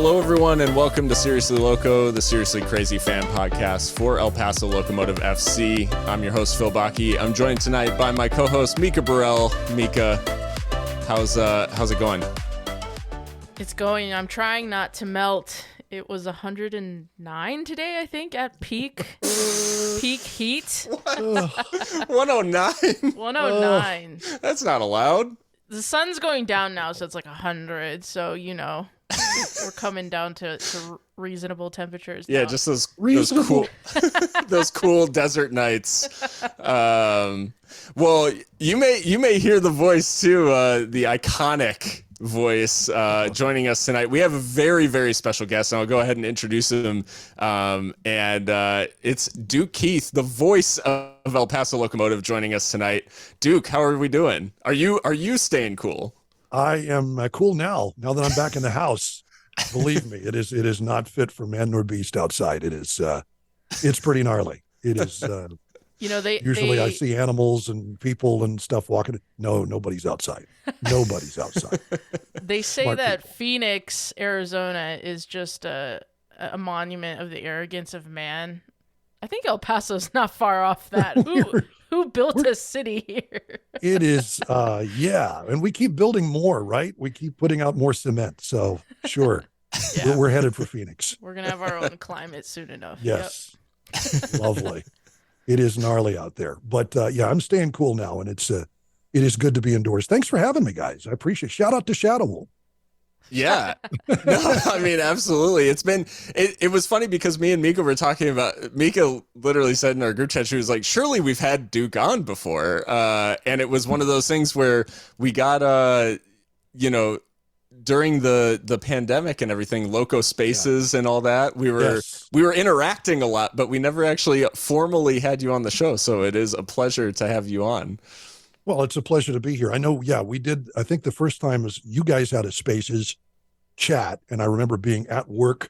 Hello, everyone, and welcome to Seriously Loco, the Seriously Crazy fan podcast for El Paso Locomotive FC. I'm your host, Phil Bakke. I'm joined tonight by my co-host, Mikka Burrell. Mikka, how's it going? It's going. I'm trying not to melt. It was 109 today, I think, at peak heat. 109? 109. That's not allowed. The sun's going down now, so it's like 100. So, you know, we're coming down to reasonable temperatures now. Yeah, just those cool those cool desert nights. Well, you may hear the voice too, the iconic voice joining us tonight. We have a very, very special guest, and I'll go ahead and introduce him. It's Duke Keith, the voice of El Paso Locomotive, joining us tonight. Duke, how are we doing? Are you staying cool? I am cool now that I'm back in the house. Believe me, it is not fit for man nor beast outside. It is it's pretty gnarly. It is you know, I see animals and people and stuff walking. No, nobody's outside. Nobody's outside. They say Smart that people. Phoenix, Arizona is just a monument of the arrogance of man. I think El Paso's not far off that. Who built a city here? It is, yeah. And we keep building more, right? We keep putting out more cement. So sure, Yeah. we're headed for Phoenix. We're going to have our own climate soon enough. Yes. Lovely. It is gnarly out there. But yeah, I'm staying cool now. And it is good to be indoors. Thanks for having me, guys. I appreciate it. Shout out to Shadow Wolf. Yeah, no, I mean, absolutely. It was funny because me and Mikka were talking about, Mikka literally said in our group chat, she was like, surely we've had Duke on before. And it was one of those things where we got, during the pandemic and everything, Loco Spaces and all that, we were interacting a lot, but we never actually formally had you on the show. So it is a pleasure to have you on. Well, it's a pleasure to be here. I know, yeah, we did. I think the first time was you guys had a Spaces chat, and I remember being at work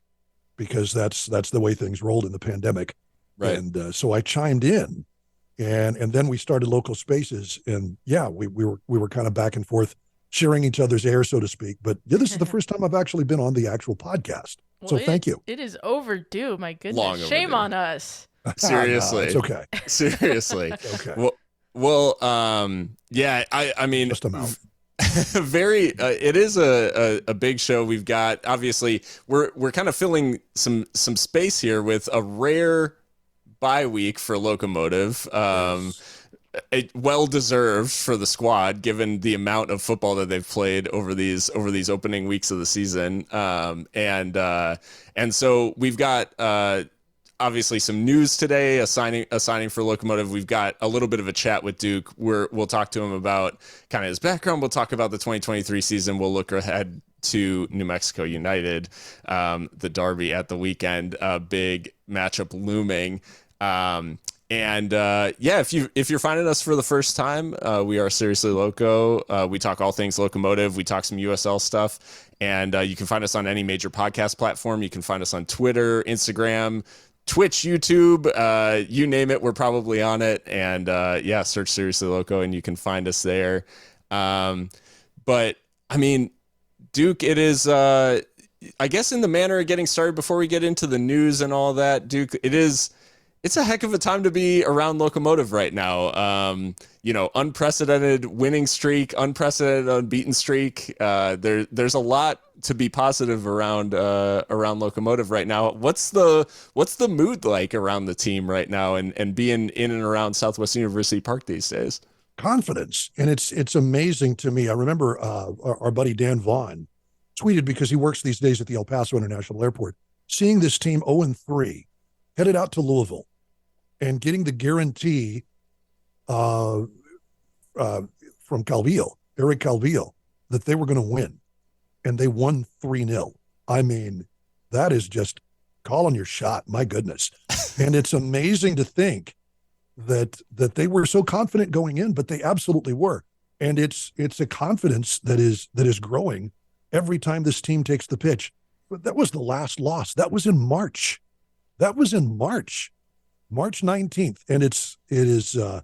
because that's the way things rolled in the pandemic. Right. And so I chimed in, and then we started Local Spaces, and yeah, we were kind of back and forth, sharing each other's air, so to speak. But yeah, this is the first time I've actually been on the actual podcast. Well, so thank you. It is overdue. My goodness. Long Shame overdue. on us. Seriously. No, it's okay. Seriously. Okay. Well, yeah, I mean, Just amount. very, it is a big show. We've got, obviously, we're kind of filling some space here with a rare bye week for Locomotive. Well deserved for the squad, given the amount of football that they've played over these opening weeks of the season. And so we've got, obviously some news today, a signing for Locomotive. We've got a little bit of a chat with Duke. We'll talk to him about kind of his background. We'll talk about the 2023 season. We'll look ahead to New Mexico United, the derby at the weekend, big matchup looming. Yeah, if you're finding us for the first time, we are Seriously Loco. We talk all things Locomotive. We talk some USL stuff, and you can find us on any major podcast platform. You can find us on Twitter, Instagram, Twitch, YouTube, you name it, we're probably on it. And yeah, search Seriously Loco and you can find us there. But I mean, Duke, it is, I guess in the manner of getting started before we get into the news and all that, Duke, it's a heck of a time to be around Locomotive right now. Unprecedented winning streak, unprecedented unbeaten streak. There's a lot to be positive around Locomotive right now. What's the mood like around the team right now and being in and around Southwestern University Park these days? Confidence. And it's amazing to me. I remember our buddy Dan Vaughn tweeted, because he works these days at the El Paso International Airport, seeing this team 0-3 headed out to Louisville and getting the guarantee from Eric Calvillo, that they were going to win. And they won 3-0. I mean, that is just calling your shot. My goodness. And it's amazing to think that they were so confident going in, but they absolutely were. And it's a confidence that is growing every time this team takes the pitch. But that was the last loss. That was in March. March 19th. And it is an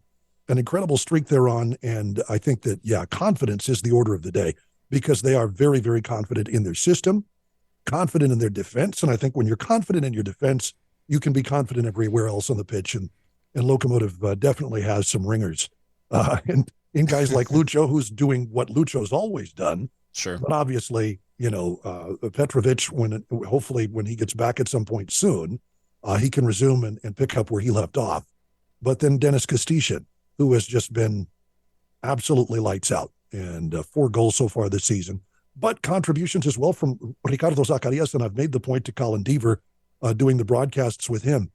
incredible streak they're on. And I think that, yeah, confidence is the order of the day, because they are very, very confident in their system. confident in their defense. And I think when you're confident in your defense, you can be confident everywhere else on the pitch. And Locomotive definitely has some ringers. And in guys like Lucho, who's doing what Lucho's always done. Sure. But obviously, Petrovic, hopefully when he gets back at some point soon, he can resume and pick up where he left off. But then Dennis Castician, who has just been absolutely lights out, and 4 goals so far this season. But contributions as well from Ricardo Zacarias, and I've made the point to Colin Deaver doing the broadcasts with him.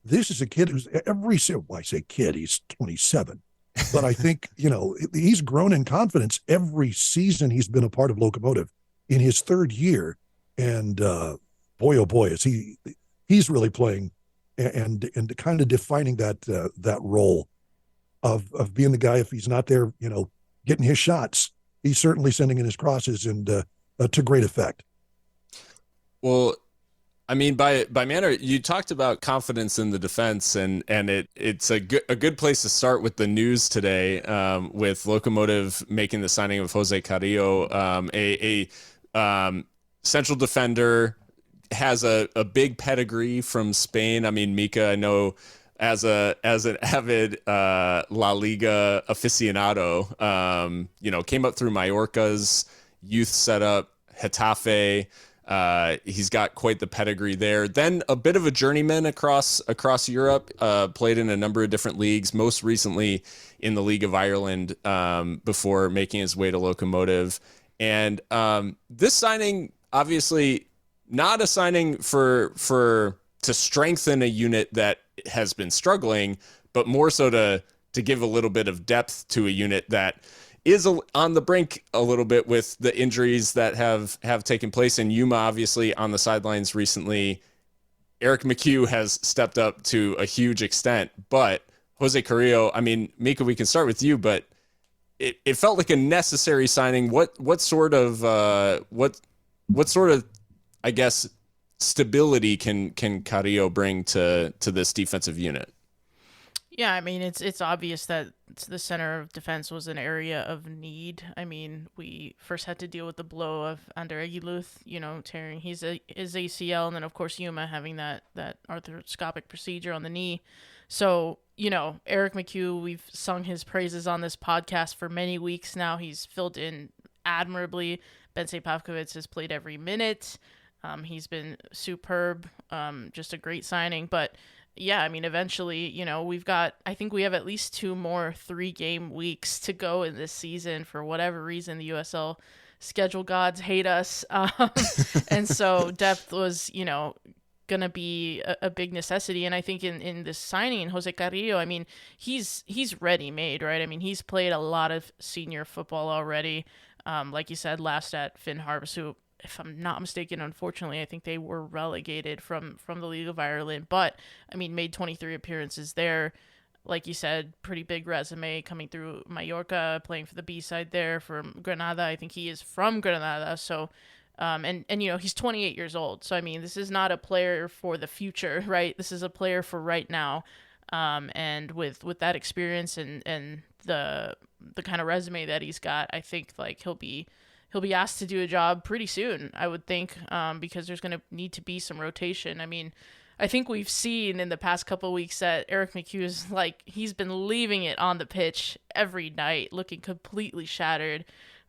This is a kid who's I say kid, he's 27. But I think, he's grown in confidence every season he's been a part of Locomotive in his 3rd year. And boy, oh boy, is he's really playing and kind of defining that role of being the guy. If he's not there, getting his shots, he's certainly sending in his crosses and to great effect. Well, I mean, by manner, you talked about confidence in the defense, and it's a good place to start with the news today, with Locomotive making the signing of Jose Carrillo, a central defender, has a big pedigree from Spain. I mean, Mikka, I know as an avid La Liga aficionado, came up through Mallorca's youth setup, Getafe. He's got quite the pedigree there. Then a bit of a journeyman across Europe, played in a number of different leagues, most recently in the League of Ireland, before making his way to Locomotive. And this signing, obviously not a signing to strengthen a unit that has been struggling, but more so to give a little bit of depth to a unit that is on the brink a little bit with the injuries that have taken place. And Yuma, obviously, on the sidelines recently. Eric McHugh has stepped up to a huge extent. But Jose Carrillo, I mean, Mikka, we can start with you, but it felt like a necessary signing. What sort of I guess stability can Carrillo bring to this defensive unit? Yeah, I mean, it's obvious that the center of defense was an area of need. I mean, we first had to deal with the blow of Ander Aguiluth, tearing his ACL, and then, of course, Yuma having that arthroscopic procedure on the knee. So, Eric McHugh, we've sung his praises on this podcast for many weeks now. He's filled in admirably. Bence Pavkovic has played every minute. He's been superb, just a great signing. But yeah, I mean, eventually, I think we have at least 2 more 3-game weeks to go in this season. For whatever reason, the USL schedule gods hate us. And so depth was, going to be a big necessity. And I think in this signing, Jose Carrillo, I mean, he's ready-made, right? I mean, he's played a lot of senior football already. Like you said, last at Finn Harps, who, if I'm not mistaken, unfortunately, I think they were relegated from the League of Ireland. But, I mean, made 23 appearances there. Like you said, pretty big resume coming through Mallorca, playing for the B-side there from Granada. I think he is from Granada. So, and he's 28 years old. So, I mean, this is not a player for the future, right? This is a player for right now. And with that experience and the kind of resume that he's got, I think he'll be asked to do a job pretty soon, I would think, because there's going to need to be some rotation. I mean, I think we've seen in the past couple of weeks that Eric McHugh is he's been leaving it on the pitch every night, looking completely shattered.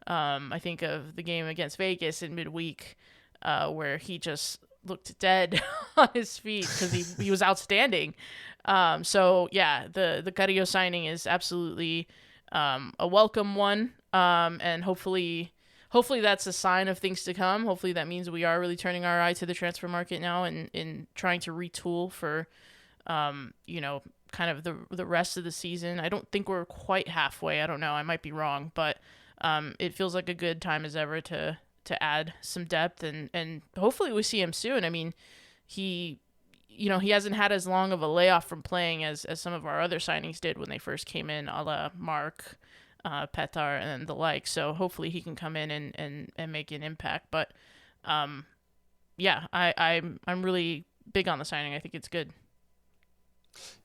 I think of the game against Vegas in midweek, where he just looked dead on his feet because he was outstanding. So yeah, the Carrillo signing is absolutely a welcome one, and hopefully that's a sign of things to come. Hopefully that means we are really turning our eye to the transfer market now and trying to retool for, kind of the rest of the season. I don't think we're quite halfway. I don't know. I might be wrong, but it feels like a good time as ever to add some depth and hopefully we see him soon. I mean, he hasn't had as long of a layoff from playing as some of our other signings did when they first came in, a la Mark, Petar, and the like. So hopefully he can come in and make an impact. But yeah, I'm really big on the signing. I think it's good.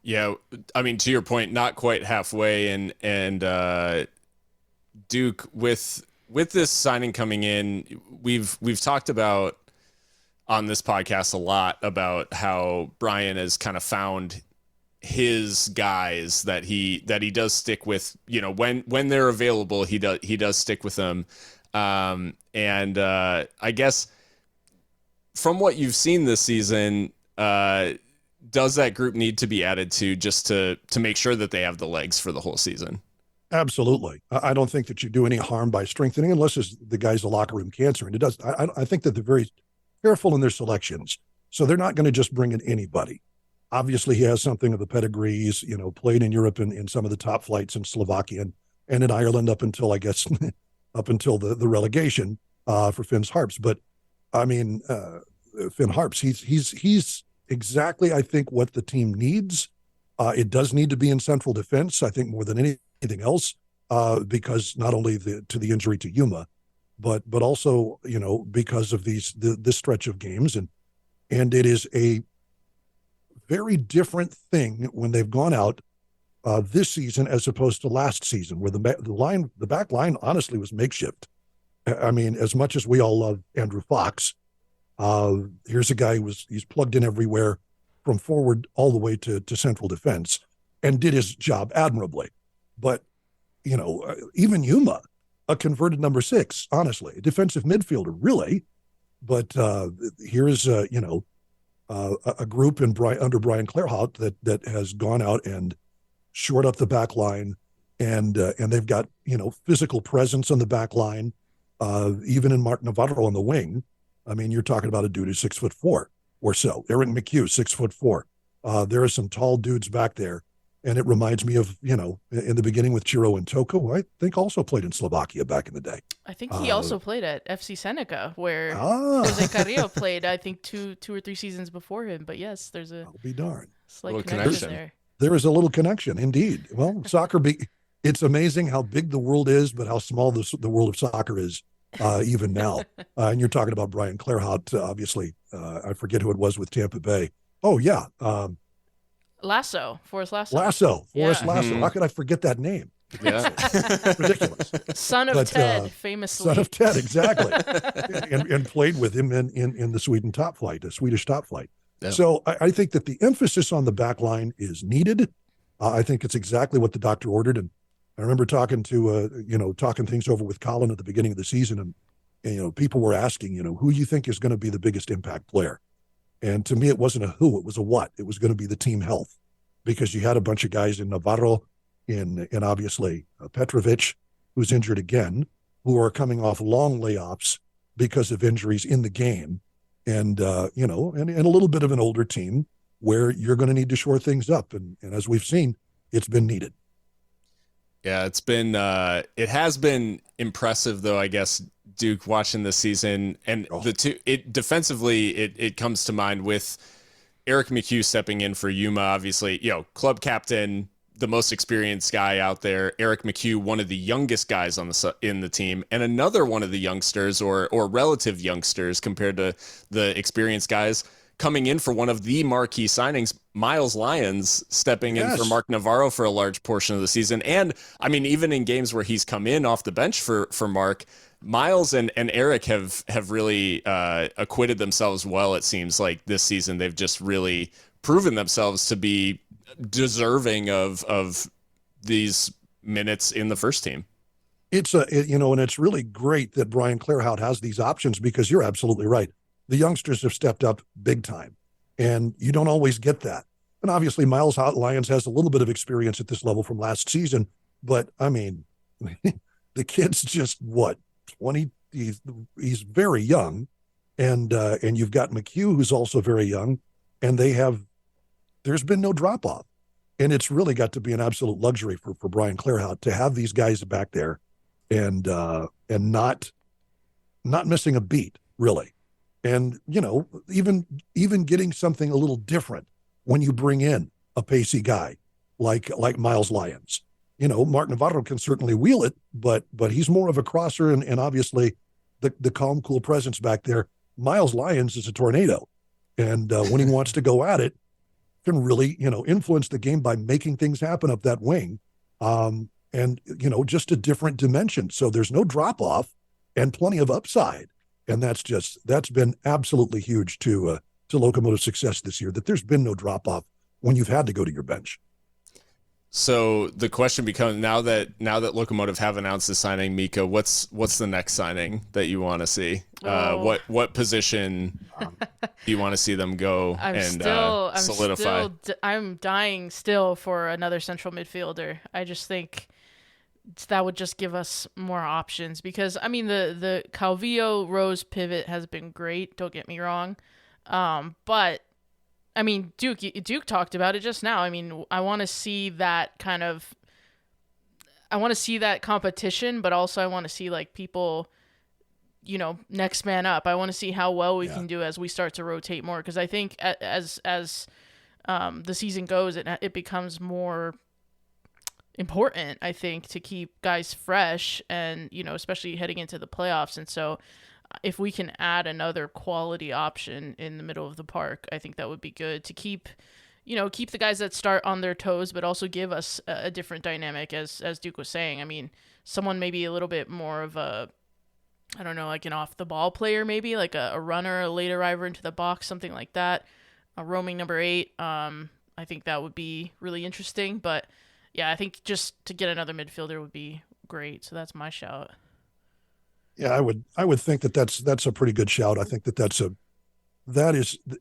Yeah, I mean, to your point, not quite halfway, and Duke, with this signing coming in, we've talked about on this podcast a lot about how Brian has kind of found his guys that he does stick with, when they're available, he does stick with them. I guess from what you've seen this season, does that group need to be added to just to make sure that they have the legs for the whole season? Absolutely. I don't think that you do any harm by strengthening, unless it's the guy's a locker room cancer. And it does. I think that they're very careful in their selections. So they're not going to just bring in anybody. Obviously, he has something of the pedigrees, played in Europe in some of the top flights in Slovakia and in Ireland up until, I guess, up until the relegation for Finn's Harps. But I mean, Finn Harps, he's exactly, I think, what the team needs. It does need to be in central defense, I think, more than anything else, because not only to the injury to Yuma, but also, because of this stretch of games. And it is a very different thing when they've gone out this season as opposed to last season, where the back line honestly was makeshift. I mean, as much as we all love Andrew Fox, here's a guy he's plugged in everywhere from forward all the way to central defense and did his job admirably. But, even Yuma, a converted number 6, honestly, a defensive midfielder, really. But here's, a group under Brian Clarhaut that has gone out and shored up the back line, and they've got, physical presence on the back line, even in Mark Navarro on the wing. I mean, you're talking about a dude who's 6'4" or so. Eric McHugh, 6'4". There are some tall dudes back there. And it reminds me of, in the beginning with Ciro and Toko, who I think also played in Slovakia back in the day. I think he also played at FC Seneca, where Jose Carrillo played, I think, two or three seasons before him. But yes, there's a I'll be darned. Slight connection there. There is a little connection, indeed. Well, it's amazing how big the world is, but how small the world of soccer is even now. And you're talking about Brian Clarhaut, obviously. I forget who it was with Tampa Bay. Oh, yeah. Forrest Lasso. Forrest Lasso. How could I forget that name? Yeah. Ridiculous. Son of Ted, famously. Son of Ted, exactly. and played with him in the Swedish top flight. Yeah. So I think that the emphasis on the back line is needed. I think it's exactly what the doctor ordered. And I remember talking things over with Colin at the beginning of the season. And, people were asking, who you think is going to be the biggest impact player? And to me, it wasn't a who, it was a what. It was going to be the team health, because you had a bunch of guys in Navarro, in obviously Petrovic, who's injured again, who are coming off long layoffs because of injuries in the game. And, and a little bit of an older team where you're going to need to shore things up. And as we've seen, it's been needed. Yeah, it has been impressive, though, I guess, Duke, watching this season. And defensively, it comes to mind with Eric McHugh stepping in for Yuma, obviously, club captain, the most experienced guy out there. Eric McHugh, one of the youngest guys in the team, and another one of the youngsters or relative youngsters compared to the experienced guys, coming in for one of the marquee signings, Miles Lyons, stepping in for Mark Navarro for a large portion of the season. And I mean, even in games where he's come in off the bench for Mark, Miles and Eric have really acquitted themselves well. It seems like this season they've just really proven themselves to be deserving of these minutes in the first team. And it's really great that Brian Clarhaut has these options, because you're absolutely right. The youngsters have stepped up big time, and you don't always get that. And obviously, Miles Lyons has a little bit of experience at this level from last season, but I mean, the kid's just 20. He's very young, and you've got McHugh, who's also very young, and there's been no drop off, and it's really got to be an absolute luxury for Brian Clarhaut to have these guys back there, and not missing a beat, really. And, even getting something a little different when you bring in a pacey guy like Miles Lyons. Mark Navarro can certainly wheel it, but he's more of a crosser, and obviously the calm, cool presence back there. Miles Lyons is a tornado. And when he wants to go at it, can really, influence the game by making things happen up that wing. And, just a different dimension. So there's no drop off and plenty of upside. And that's been absolutely huge to Locomotive success this year, that there's been no drop off when you've had to go to your bench. So the question becomes, now that Locomotive have announced the signing, Mikka, what's the next signing that you want to see? What position do you want to see them go solidify? I'm dying still for another central midfielder. I just think that would just give us more options, because I mean the Calvillo Rose pivot has been great, don't get me wrong, but I mean Duke talked about it just now. I mean, I want to see that competition, but also I want to see like people, next man up. I want to see how well we can do as we start to rotate more, because I think as the season goes, it becomes more important, I think, to keep guys fresh, and especially heading into the playoffs. And so if we can add another quality option in the middle of the park, I think that would be good to keep the guys that start on their toes, but also give us a different dynamic, as Duke was saying. I mean, someone maybe a little bit more of a, I don't know, like an off the ball player, maybe like a runner, a late arriver into the box, something like that. A roaming number 8. I think that would be really interesting. But yeah, I think just to get another midfielder would be great. So that's my shout. Yeah, I would think that's a pretty good shout. I think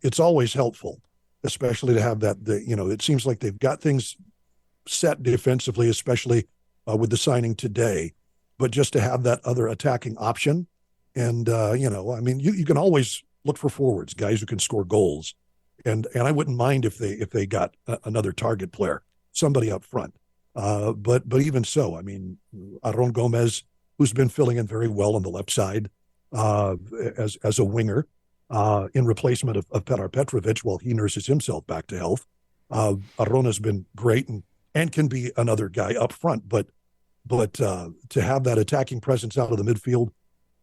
it's always helpful, especially to have that. It seems like they've got things set defensively, especially with the signing today, but just to have that other attacking option. And I mean, you can always look for forwards, guys who can score goals, and I wouldn't mind if they got another target player, somebody up front. But even so, I mean, Aron Gomez, who's been filling in very well on the left side as a winger in replacement of Petar Petrovic while he nurses himself back to health. Aron has been great and can be another guy up front, but to have that attacking presence out of the midfield.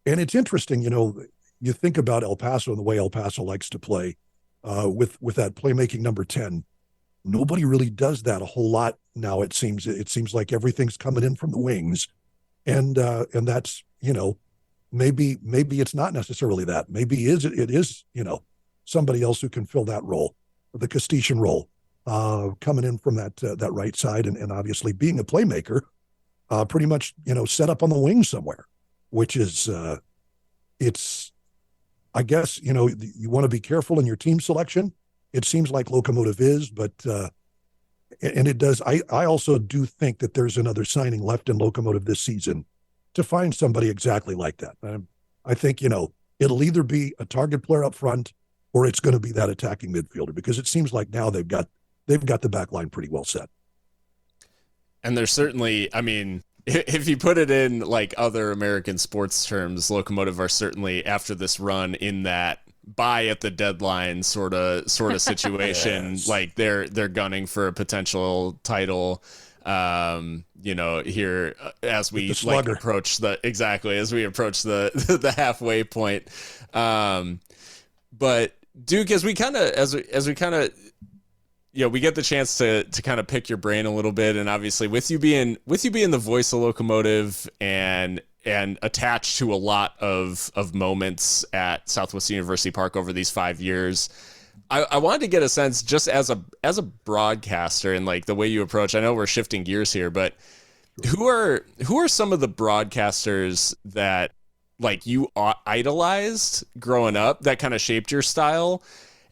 And it's interesting, you think about El Paso and the way El Paso likes to play with that playmaking number 10. Nobody really does that a whole lot now. It seems like everything's coming in from the wings. And that's, maybe it's not necessarily that. Maybe it is, somebody else who can fill that role, the Castician role, coming in from that right side, and obviously being a playmaker, pretty much, set up on the wing somewhere, which is, it's, I guess, you want to be careful in your team selection. It seems like Locomotive is, but and it does. I also do think that there's another signing left in Locomotive this season to find somebody exactly like that. I think, it'll either be a target player up front or it's going to be that attacking midfielder, because it seems like now they've got the back line pretty well set. And there's certainly, I mean, if you put it in like other American sports terms, Locomotive are certainly, after this run, in that buy at the deadline sort of situation. Yes. Like they're gunning for a potential title, here as we approach the halfway point. But Duke, as we kind of we get the chance to kind of pick your brain a little bit, and obviously with you being the voice of Locomotive and attached to a lot of moments at Southwest University Park over these 5 years, I wanted to get a sense, just as a broadcaster and like the way you approach. I know we're shifting gears here, but who are some of the broadcasters that like you idolized growing up that kind of shaped your style?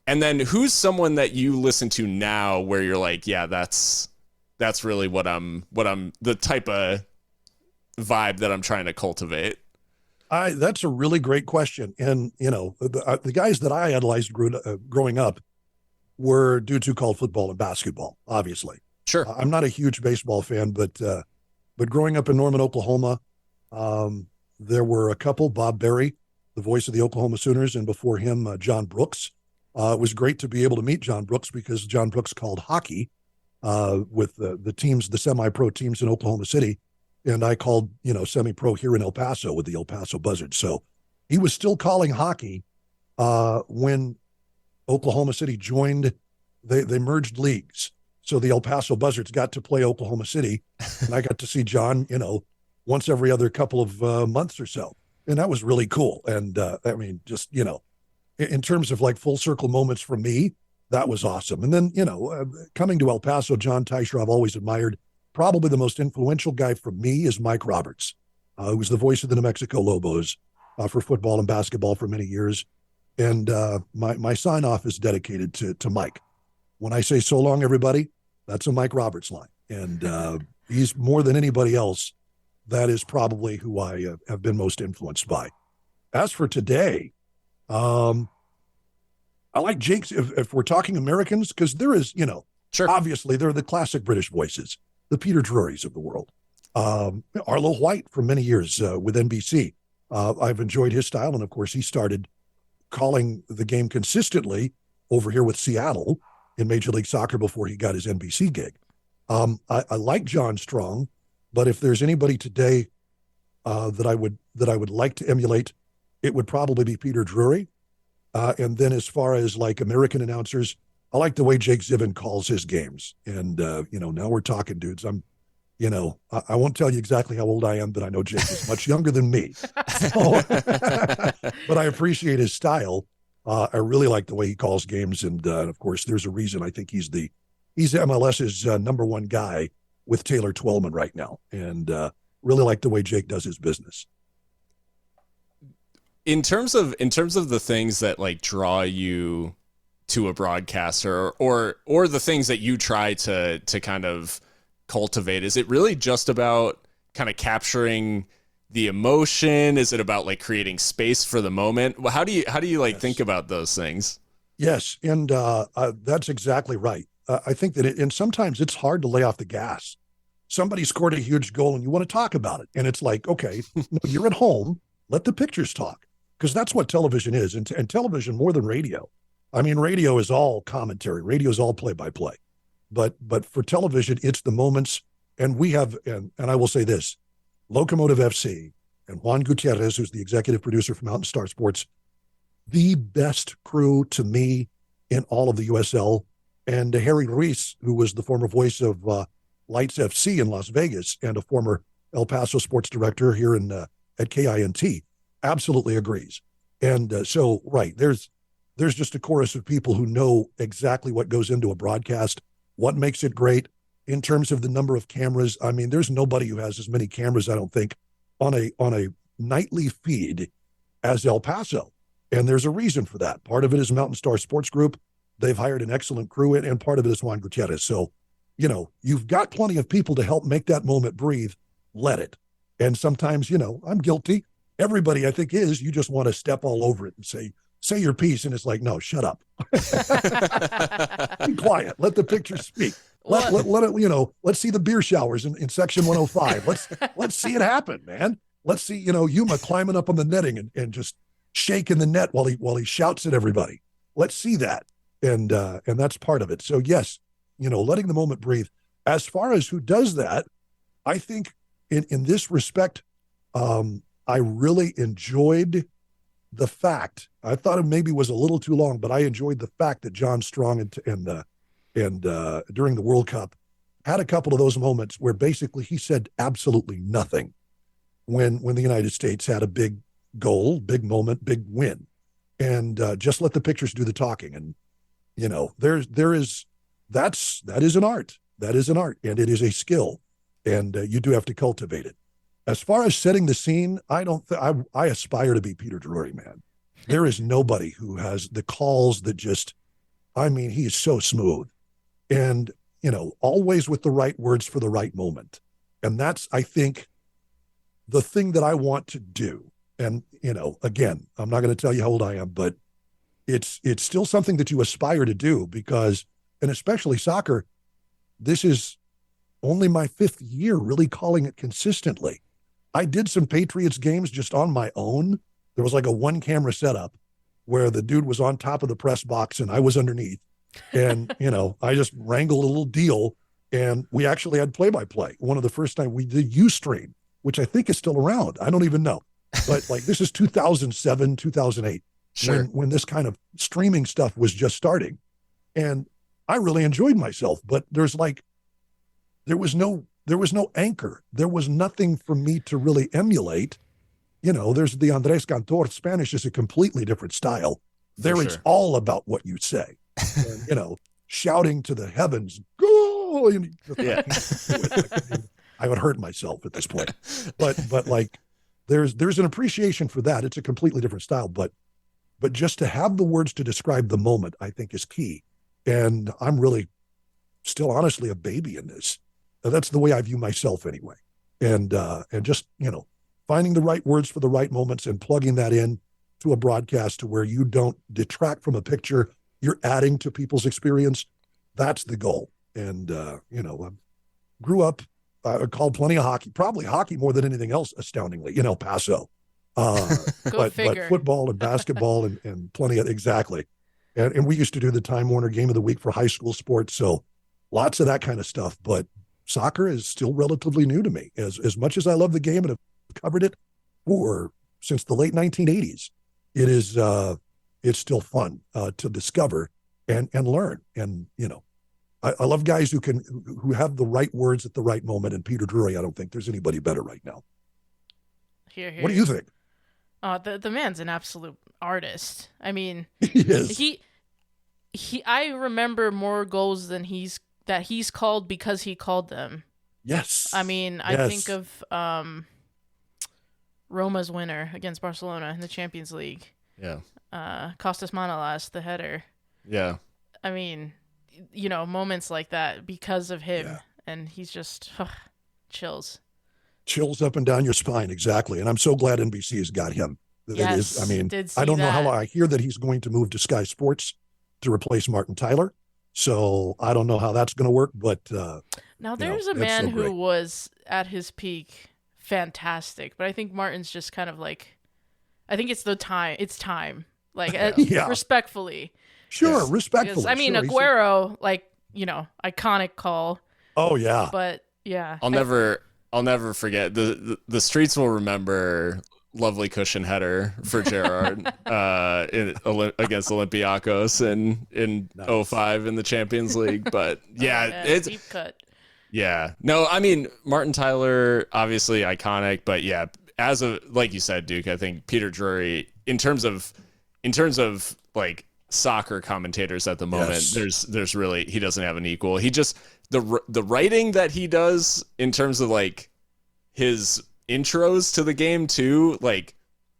And then who's someone that you listen to now where you're like, yeah, that's really what I'm the type of vibe that I'm trying to cultivate? That's a really great question. And, the guys that I idolized growing up were dudes who called football and basketball, obviously. Sure. I'm not a huge baseball fan, but growing up in Norman, Oklahoma, there were a couple, Bob Berry, the voice of the Oklahoma Sooners, and before him, John Brooks. It was great to be able to meet John Brooks, because John Brooks called hockey with the teams, the semi-pro teams in Oklahoma City. And I called, semi-pro here in El Paso with the El Paso Buzzards. So he was still calling hockey when Oklahoma City joined. They merged leagues. So the El Paso Buzzards got to play Oklahoma City. And I got to see John, once every other couple of months or so. And that was really cool. And I mean, just, in terms of like full circle moments for me, that was awesome. And then, coming to El Paso, John Teicher, I've always admired. Probably the most influential guy for me is Mike Roberts, who was the voice of the New Mexico Lobos for football and basketball for many years. And my sign off is dedicated to Mike. When I say so long, everybody, that's a Mike Roberts line. And he's more than anybody else. That is probably who I have been most influenced by. As for today, I like Jake's, if we're talking Americans, because there is, Sure. Obviously there are the classic British voices, the Peter Drurys of the world. Arlo White for many years with NBC. I've enjoyed his style. And of course, he started calling the game consistently over here with Seattle in Major League Soccer before he got his NBC gig. I like John Strong, but if there's anybody today that I would like to emulate, it would probably be Peter Drury. And then as far as like American announcers, I like the way Jake Zivin calls his games. And, now we're talking, dudes. I won't tell you exactly how old I am, but I know Jake is much younger than me. So, but I appreciate his style. I really like the way he calls games. And of course, there's a reason I think he's MLS's number one guy with Taylor Twellman right now. And really like the way Jake does his business. In terms of the things that like draw you to a broadcaster or the things that you try to kind of cultivate, is it really just about kind of capturing the emotion? Is it about like creating space for the moment? Well, how do you like think about those things? Yes. And that's exactly right. I think that and sometimes it's hard to lay off the gas. Somebody scored a huge goal and you want to talk about it. And it's like, okay, no, you're at home, let the pictures talk. Because that's what television is, and television more than radio. I mean, radio is all commentary. Radio is all play-by-play. But for television, it's the moments. And we have, and I will say this, Locomotive FC and Juan Gutierrez, who's the executive producer for Mountain Star Sports, the best crew to me in all of the USL. And Harry Ruiz, who was the former voice of Lights FC in Las Vegas and a former El Paso sports director here at KINT, absolutely agrees. And so, right, there's just a chorus of people who know exactly what goes into a broadcast, what makes it great in terms of the number of cameras. I mean, there's nobody who has as many cameras, I don't think, on a nightly feed as El Paso. And there's a reason for that. Part of it is Mountain Star Sports Group. They've hired an excellent crew, and part of it is Juan Gutierrez. So, you've got plenty of people to help make that moment breathe. Let it. And sometimes, I'm guilty. Everybody, I think, you just want to step all over it and say your piece. And it's like, no, shut up. Be quiet. Let the picture speak. Let it, let's see the beer showers in section 105. Let's see it happen, man. Let's see, Yuma climbing up on the netting and just shaking the net while he shouts at everybody. Let's see that. And that's part of it. So yes, letting the moment breathe. As far as who does that, I think in this respect, I really enjoyed the fact, I thought it maybe was a little too long, but I enjoyed the fact that John Strong and during the World Cup had a couple of those moments where basically he said absolutely nothing when the United States had a big goal, big moment, big win, and just let the pictures do the talking. And that is an art. That is an art, and it is a skill, and you do have to cultivate it. As far as setting the scene, I aspire to be Peter Drury, man. There is nobody who has the calls that just, he is so smooth and, always with the right words for the right moment. And that's, I think, the thing that I want to do. And, again, I'm not going to tell you how old I am, but it's still something that you aspire to do because, and especially soccer, this is only my 5th year really calling it consistently. I did some Patriots games just on my own. There was like a 1-camera setup where the dude was on top of the press box and I was underneath. And, I just wrangled a little deal and we actually had play-by-play. One of the first time we did Ustream, which I think is still around. I don't even know. But like this is 2007, 2008, sure, when this kind of streaming stuff was just starting. And I really enjoyed myself, but there was no anchor. There was nothing for me to really emulate. there's the Andres Cantor. Spanish is a completely different style. There it's all about what you say. And, shouting to the heavens, go! Yeah. I would hurt myself at this point. But like, there's an appreciation for that. It's a completely different style. But just to have the words to describe the moment, I think, is key. And I'm really still honestly a baby in this. That's the way I view myself anyway. And just, finding the right words for the right moments and plugging that in to a broadcast to where you don't detract from a picture, you're adding to people's experience. That's the goal. And, I grew up, I called plenty of hockey, probably hockey more than anything else, astoundingly, Paso. But football and basketball and plenty of, exactly. And we used to do the Time Warner Game of the Week for high school sports. So lots of that kind of stuff. But soccer is still relatively new to me. As much as I love the game and have covered it since the late 1980s, it is it's still fun to discover and learn. And, I love guys who have the right words at the right moment. And Peter Drury, I don't think there's anybody better right now. Here. What do you think? The man's an absolute artist. I mean, he is. I remember more goals than he's called because he called them. Yes. I mean, yes. I think of Roma's winner against Barcelona in the Champions League. Yeah. Costas Manolas, the header. Yeah. I mean, moments like that because of him. Yeah. And he's just chills. Chills up and down your spine, exactly. And I'm so glad NBC has got him. Yes, I don't know how long. I hear that he's going to move to Sky Sports to replace Martin Tyler. So I don't know how that's going to work, but now there's a man who was at his peak fantastic, but I think Martin's just kind of like, I think it's time. It's time. Like respectfully. Sure, yes. Respectfully. I mean, Aguero, iconic call. Oh yeah. But yeah. I'll never forget. The streets will remember lovely cushion header for Gerrard against Olympiacos in 05 in the Champions League. But it's deep cut. Yeah. No, I mean, Martin Tyler, obviously iconic, but yeah, like you said, Duke, I think Peter Drury, in terms of like soccer commentators at the moment, there's really, he doesn't have an equal. He just, the writing that he does in terms of like his intros to the game too, like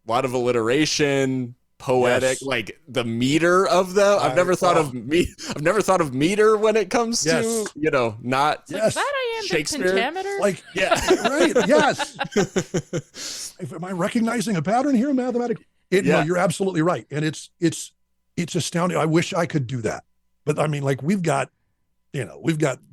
a lot of alliteration, poetic, like the meter of them. I've never thought of meter when it comes to, not that I am Shakespeare. The pentameter? Like, right. Yes. Am I recognizing a pattern here, mathematically? No, you're absolutely right. And it's astounding. I wish I could do that. But I mean, like we've got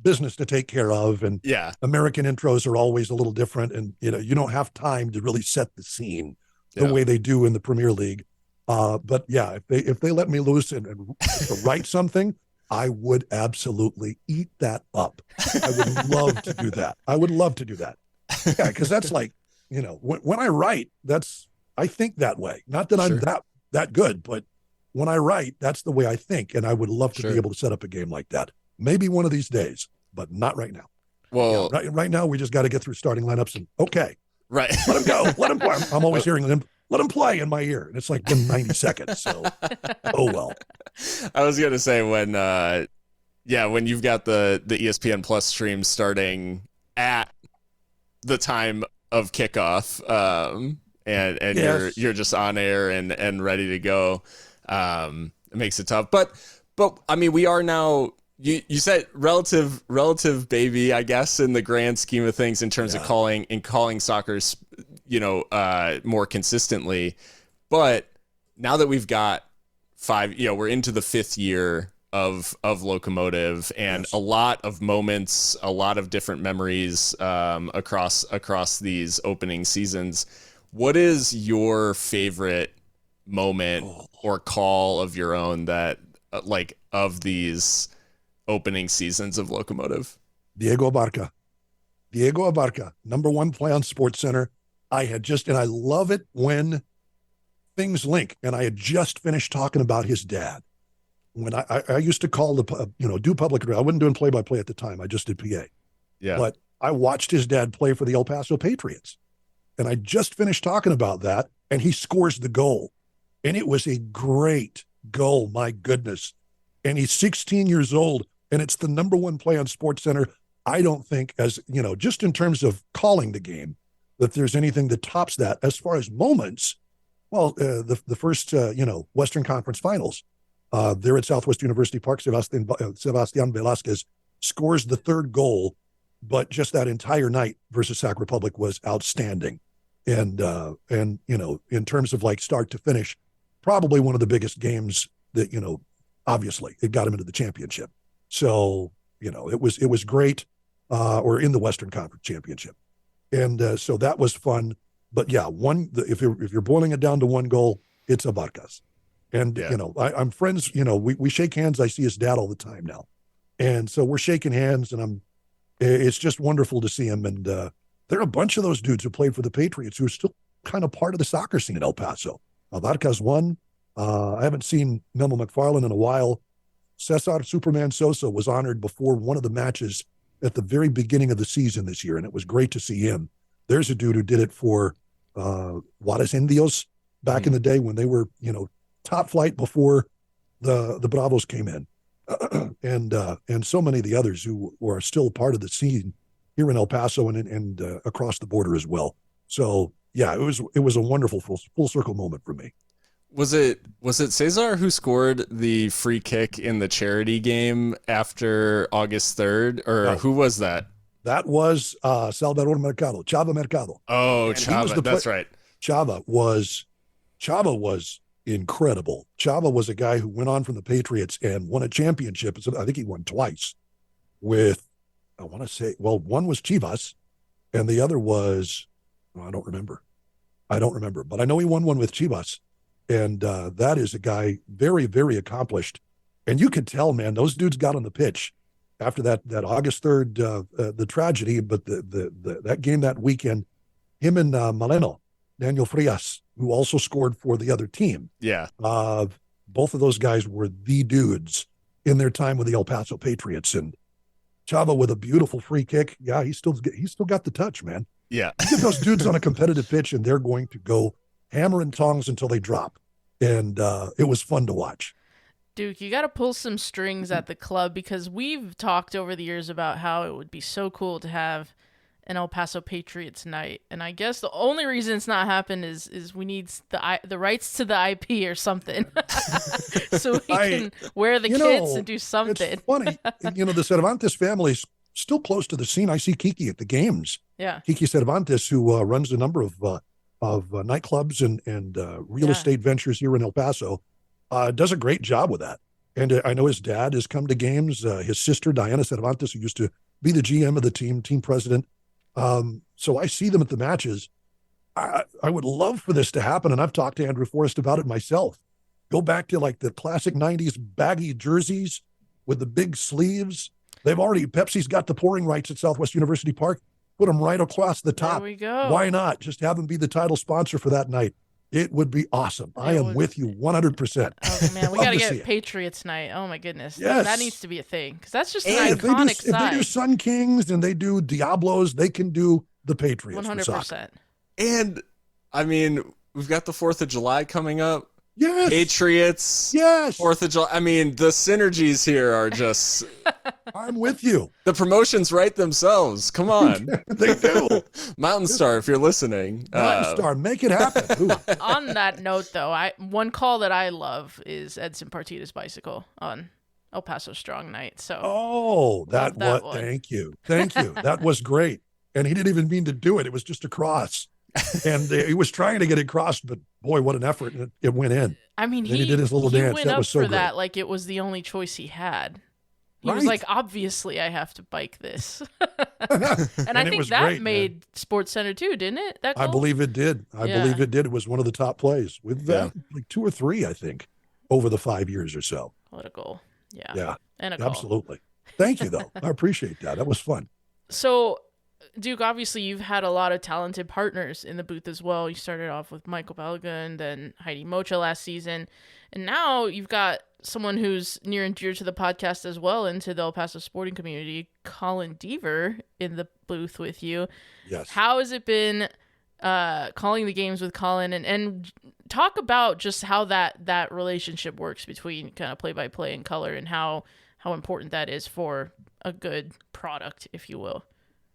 business to take care of, and American intros are always a little different. And, you don't have time to really set the scene the way they do in the Premier League. But yeah, if they let me loose and to write something, I would absolutely eat that up. I would love to do that. Yeah. Cause that's like, when I write, I think that way. Not that I'm that good, but when I write, that's the way I think. And I would love to be able to set up a game like that. Maybe one of these days, but not right now. Well, right now we just got to get through starting lineups and right. Let him go. Let him play. I'm always hearing him. Let him play in my ear. And it's like been 90 seconds. So, oh, well. I was going to say when you've got the ESPN Plus stream starting at the time of kickoff, and you're just on air and ready to go, it makes it tough. But I mean, we are now, you said relative baby, I guess, in the grand scheme of things in terms of calling soccer, more consistently. But now that we've got we're into the 5th year of Locomotive, and a lot of moments, a lot of different memories across these opening seasons. What is your favorite moment or call of your own that of these opening seasons of Locomotive? Diego Abarca, number 1 play on SportsCenter. And I love it when things link. And I had just finished talking about his dad. When I used to call do public, I wasn't doing play-by-play at the time. I just did PA. Yeah. But I watched his dad play for the El Paso Patriots. And I just finished talking about that, and he scores the goal. And it was a great goal, my goodness. And he's 16 years old, and it's the number one play on SportsCenter. I don't think, as you know, just in terms of calling the game, that there's anything that tops that. As far as moments, well, the first, Western Conference Finals, there at Southwest University Park, Sebastian Velasquez scores the third goal, but just that entire night versus Sac Republic was outstanding. And in terms of like start to finish, probably one of the biggest games that, obviously it got him into the championship. So, it was great, or in the Western Conference Championship. And so that was fun. But yeah, if you're boiling it down to one goal, it's Abarcas. And, I'm friends, we shake hands. I see his dad all the time now. And so we're shaking hands, and it's just wonderful to see him. And there are a bunch of those dudes who played for the Patriots who are still kind of part of the soccer scene in El Paso. Abarcas won. I haven't seen Memo McFarland in a while. Cesar Superman Sosa was honored before one of the matches at the very beginning of the season this year, and it was great to see him. There's a dude who did it for Juarez Indios back in the day when they were, top flight before the Bravos came in. And so many of the others who are still part of the scene here in El Paso and across the border as well. So yeah, it was a wonderful full circle moment for me. Was it Cesar who scored the free kick in the charity game after August 3rd, or No. who was that? That was Salvador Mercado, Chava Mercado. Oh, Chava, that's right. Chava was incredible. Chava was a guy who went on from the Patriots and won a championship. I think he won twice with, I want to say, well, one was Chivas and the other was, I don't remember, but I know he won one with Chivas. And that is a guy very, very accomplished. And you could tell, man, those dudes got on the pitch after that August 3rd, the tragedy, but that game that weekend, him and Maleno, Daniel Frias, who also scored for the other team. Yeah. Both of those guys were the dudes in their time with the El Paso Patriots. And Chava with a beautiful free kick. Yeah, he's still got the touch, man. Yeah. You get those dudes on a competitive pitch and they're going to go hammer and tongs until they drop. And it was fun to watch. Duke, you got to pull some strings at the club, because we've talked over the years about how it would be so cool to have an El Paso Patriots night. And I guess the only reason it's not happened is we need the rights to the IP or something. So we can wear the kids and do something. It's funny. The Cervantes family's still close to the scene. I see Kiki at the games. Yeah. Kiki Cervantes, who runs a number of nightclubs and real estate ventures here in El Paso, does a great job with that. And I know his dad has come to games. His sister, Diana Cervantes, who used to be the GM of the team president. So I see them at the matches. I would love for this to happen. And I've talked to Andrew Forrest about it myself. Go back to like the classic 90s baggy jerseys with the big sleeves. Pepsi's got the pouring rights at Southwest University Park. Put them right across the top. There we go. Why not? Just have them be the title sponsor for that night. It would be awesome. I am with you 100%. Oh, man, we got to get Patriots night. Oh, my goodness. Yes. That needs to be a thing, because that's just an And iconic if they do side. Sun Kings and they do Diablos, they can do the Patriots. 100%. And I mean, we've got the 4th of July coming up. Yes. Patriots. Yes. 4th of July. I mean, the synergies here are just... I'm with you. The promotions write themselves. Come on. They do. Mountain Star, if you're listening. Mountain Star, make it happen. Ooh. On that note, though, one call that I love is Edson Partida's bicycle on El Paso Strong Night. So Thank you. That was great. And he didn't even mean to do it. It was just a cross. And he was trying to get it crossed, but boy, what an effort. And it went in. I mean, he did his little dance. Went that up was so for great. that like it was the only choice he had. He was Right. like, obviously, I have to bike this. and I think that great, made SportsCenter too, didn't it? That I goal? believe it did. I believe it did. It was one of the top plays with like 2 or 3, I think, over the 5 years or so. What a goal. Yeah. Yeah, And a goal. absolutely. Thank you, though. I appreciate that. That was fun. So, Duke, obviously you've had a lot of talented partners in the booth as well. You started off with Michael Belga and then Heidi Mocha last season. And now you've got someone who's near and dear to the podcast as well, into the El Paso sporting community, Colin Deaver, in the booth with you. Yes. How has it been calling the games with Colin, and talk about just how that relationship works between kind of play-by-play and color, and how important that is for a good product, if you will.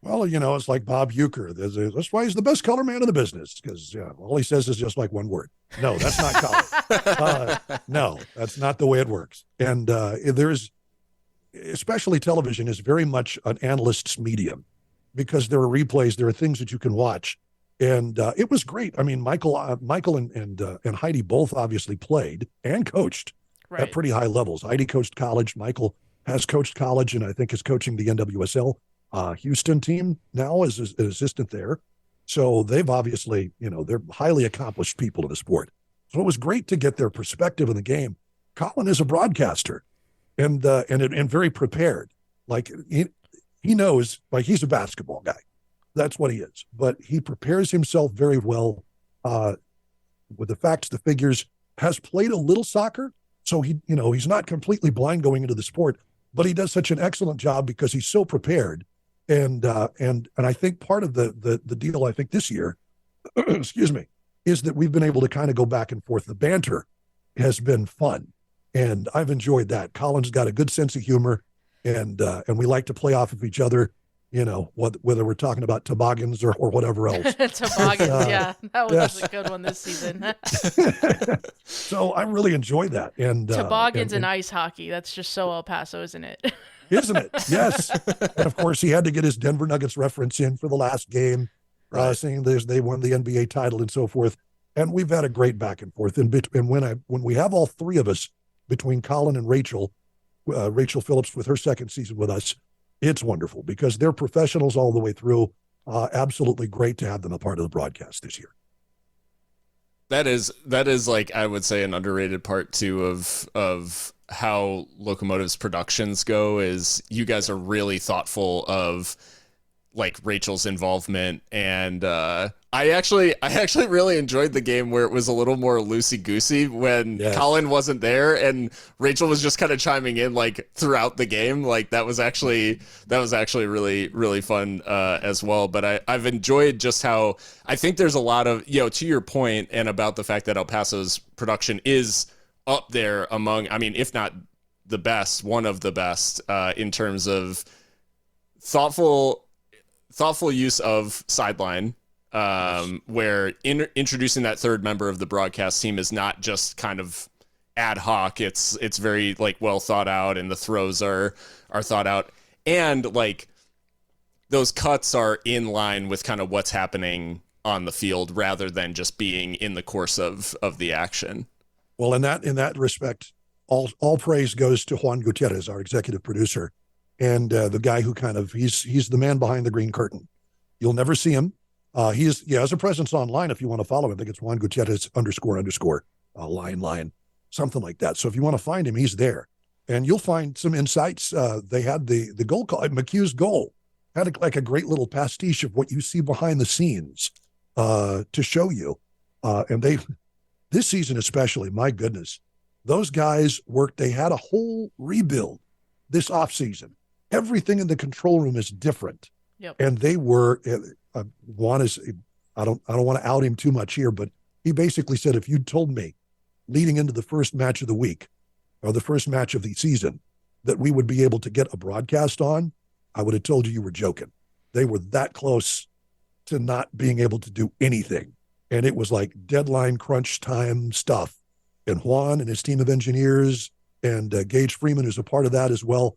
Well, it's like Bob Uecker. That's why he's the best color man in the business, because all he says is just like one word. No, that's not color. No, that's not the way it works. And especially television is very much an analyst's medium, because there are replays, there are things that you can watch. And it was great. I mean, Michael and Heidi both obviously played and coached at pretty high levels. Heidi coached college. Michael has coached college, and I think is coaching the NWSL Houston team now as an assistant there. So they've obviously, they're highly accomplished people in the sport. So it was great to get their perspective in the game. Colin is a broadcaster and very prepared. Like he knows, like, he's a basketball guy. That's what he is. But he prepares himself very well with the facts, the figures, has played a little soccer. So he's not completely blind going into the sport, but he does such an excellent job because he's so prepared. And I think part of the deal, I think this year, excuse me, is that we've been able to kind of go back and forth. The banter has been fun, and I've enjoyed that. Colin's got a good sense of humor, and we like to play off of each other, whether we're talking about toboggans or whatever else. Toboggans, yeah. That was a good one this season. So I really enjoyed that. And toboggans and ice hockey. That's just so El Paso, isn't it? Isn't it? Yes. And of course, he had to get his Denver Nuggets reference in for the last game, saying they won the NBA title and so forth. And we've had a great back and forth. And when we have all three of us, between Colin and Rachel Phillips with her second season with us, it's wonderful because they're professionals all the way through. Absolutely great to have them a part of the broadcast this year. That is like, I would say, an underrated part too of how Locomotive's productions go, is you guys are really thoughtful of like Rachel's involvement. And I actually really enjoyed the game where it was a little more loosey-goosey when Colin wasn't there and Rachel was just kind of chiming in like throughout the game. Like that was actually really, really fun as well. But I've enjoyed just how I think there's a lot of, to your point, and about the fact that El Paso's production is up there among, I mean, if not the best, one of the best in terms of thoughtful use of sideline, where introducing that third member of the broadcast team is not just kind of ad hoc. It's very like well thought out, and the throws are thought out, and like those cuts are in line with kind of what's happening on the field rather than just being in the course of the action. Well, in that respect, all praise goes to Juan Gutierrez, our executive producer, and the guy who he's the man behind the green curtain. You'll never see him. He has a presence online if you want to follow him. I think it's Juan Gutierrez __ line, something like that. So if you want to find him, he's there. And you'll find some insights. They had the goal call, McHugh's goal, had a great little pastiche of what you see behind the scenes to show you. And this season especially, my goodness, those guys worked. They had a whole rebuild this offseason. Everything in the control room is different. Yep. And they were, Juan is, I don't want to out him too much here, but he basically said, if you'd told me leading into the first match of the week or the first match of the season that we would be able to get a broadcast on, I would have told you were joking. They were that close to not being able to do anything. And it was like deadline crunch time stuff. And Juan and his team of engineers and Gage Freeman, who's a part of that as well,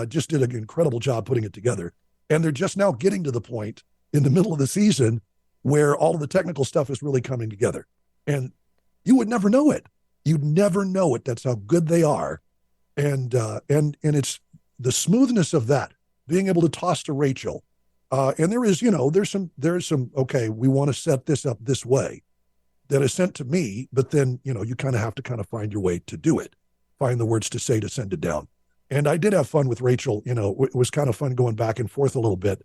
just did an incredible job putting it together. And they're just now getting to the point in the middle of the season where all of the technical stuff is really coming together. And you would never know it. You'd never know it. That's how good they are. And it's the smoothness of that, being able to toss to Rachel. And there's some, okay, we want to set this up this way, that is sent to me, but then, you kind of have to kind of find your way to do it, find the words to say to send it down. And I did have fun with Rachel. It was kind of fun going back and forth a little bit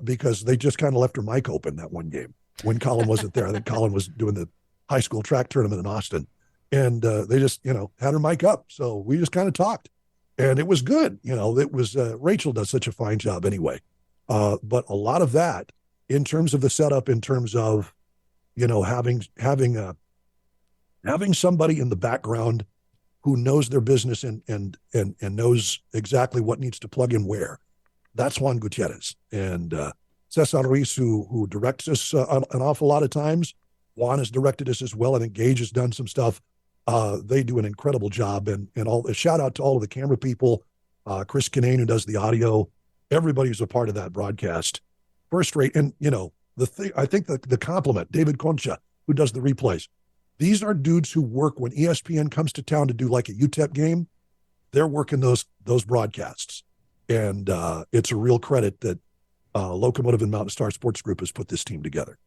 because they just kind of left her mic open that one game when Colin wasn't there. I think Colin was doing the high school track tournament in Austin, and they just, had her mic up. So we just kind of talked, and it was good. It was Rachel does such a fine job anyway. But a lot of that in terms of the setup, in terms of, having somebody in the background who knows their business and knows exactly what needs to plug in where. That's Juan Gutierrez. And Cesar Ruiz, who directs us an awful lot of times. Juan has directed us as well. I think Gage has done some stuff. They do an incredible job. And a shout out to all of the camera people, Chris Kinane, who does the audio. Everybody who's a part of that broadcast. First rate. And, I think the compliment, David Concha, who does the replays. These are dudes who work when ESPN comes to town to do like a UTEP game. They're working those broadcasts. And it's a real credit that Locomotive and Mountain Star Sports Group has put this team together.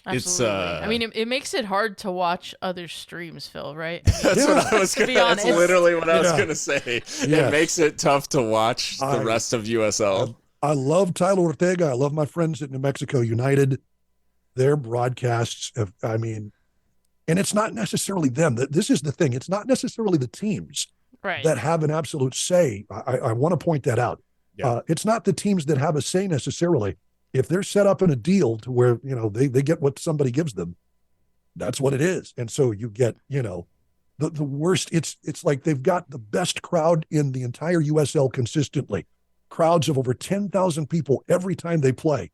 Absolutely. It makes it hard to watch other streams, Phil, right? That's what I was going to That's literally what I was going to say. Yeah. It makes it tough to watch the rest of USL. I love Tyler Ortega. I love my friends at New Mexico United. Their broadcasts and it's not necessarily them. This is the thing. It's not necessarily the teams that have an absolute say. I want to point that out. Yeah. It's not the teams that have a say necessarily. If they're set up in a deal to where, they get what somebody gives them, that's what it is. And so you get, the worst. It's like they've got the best crowd in the entire USL consistently. Crowds of over 10,000 people every time they play.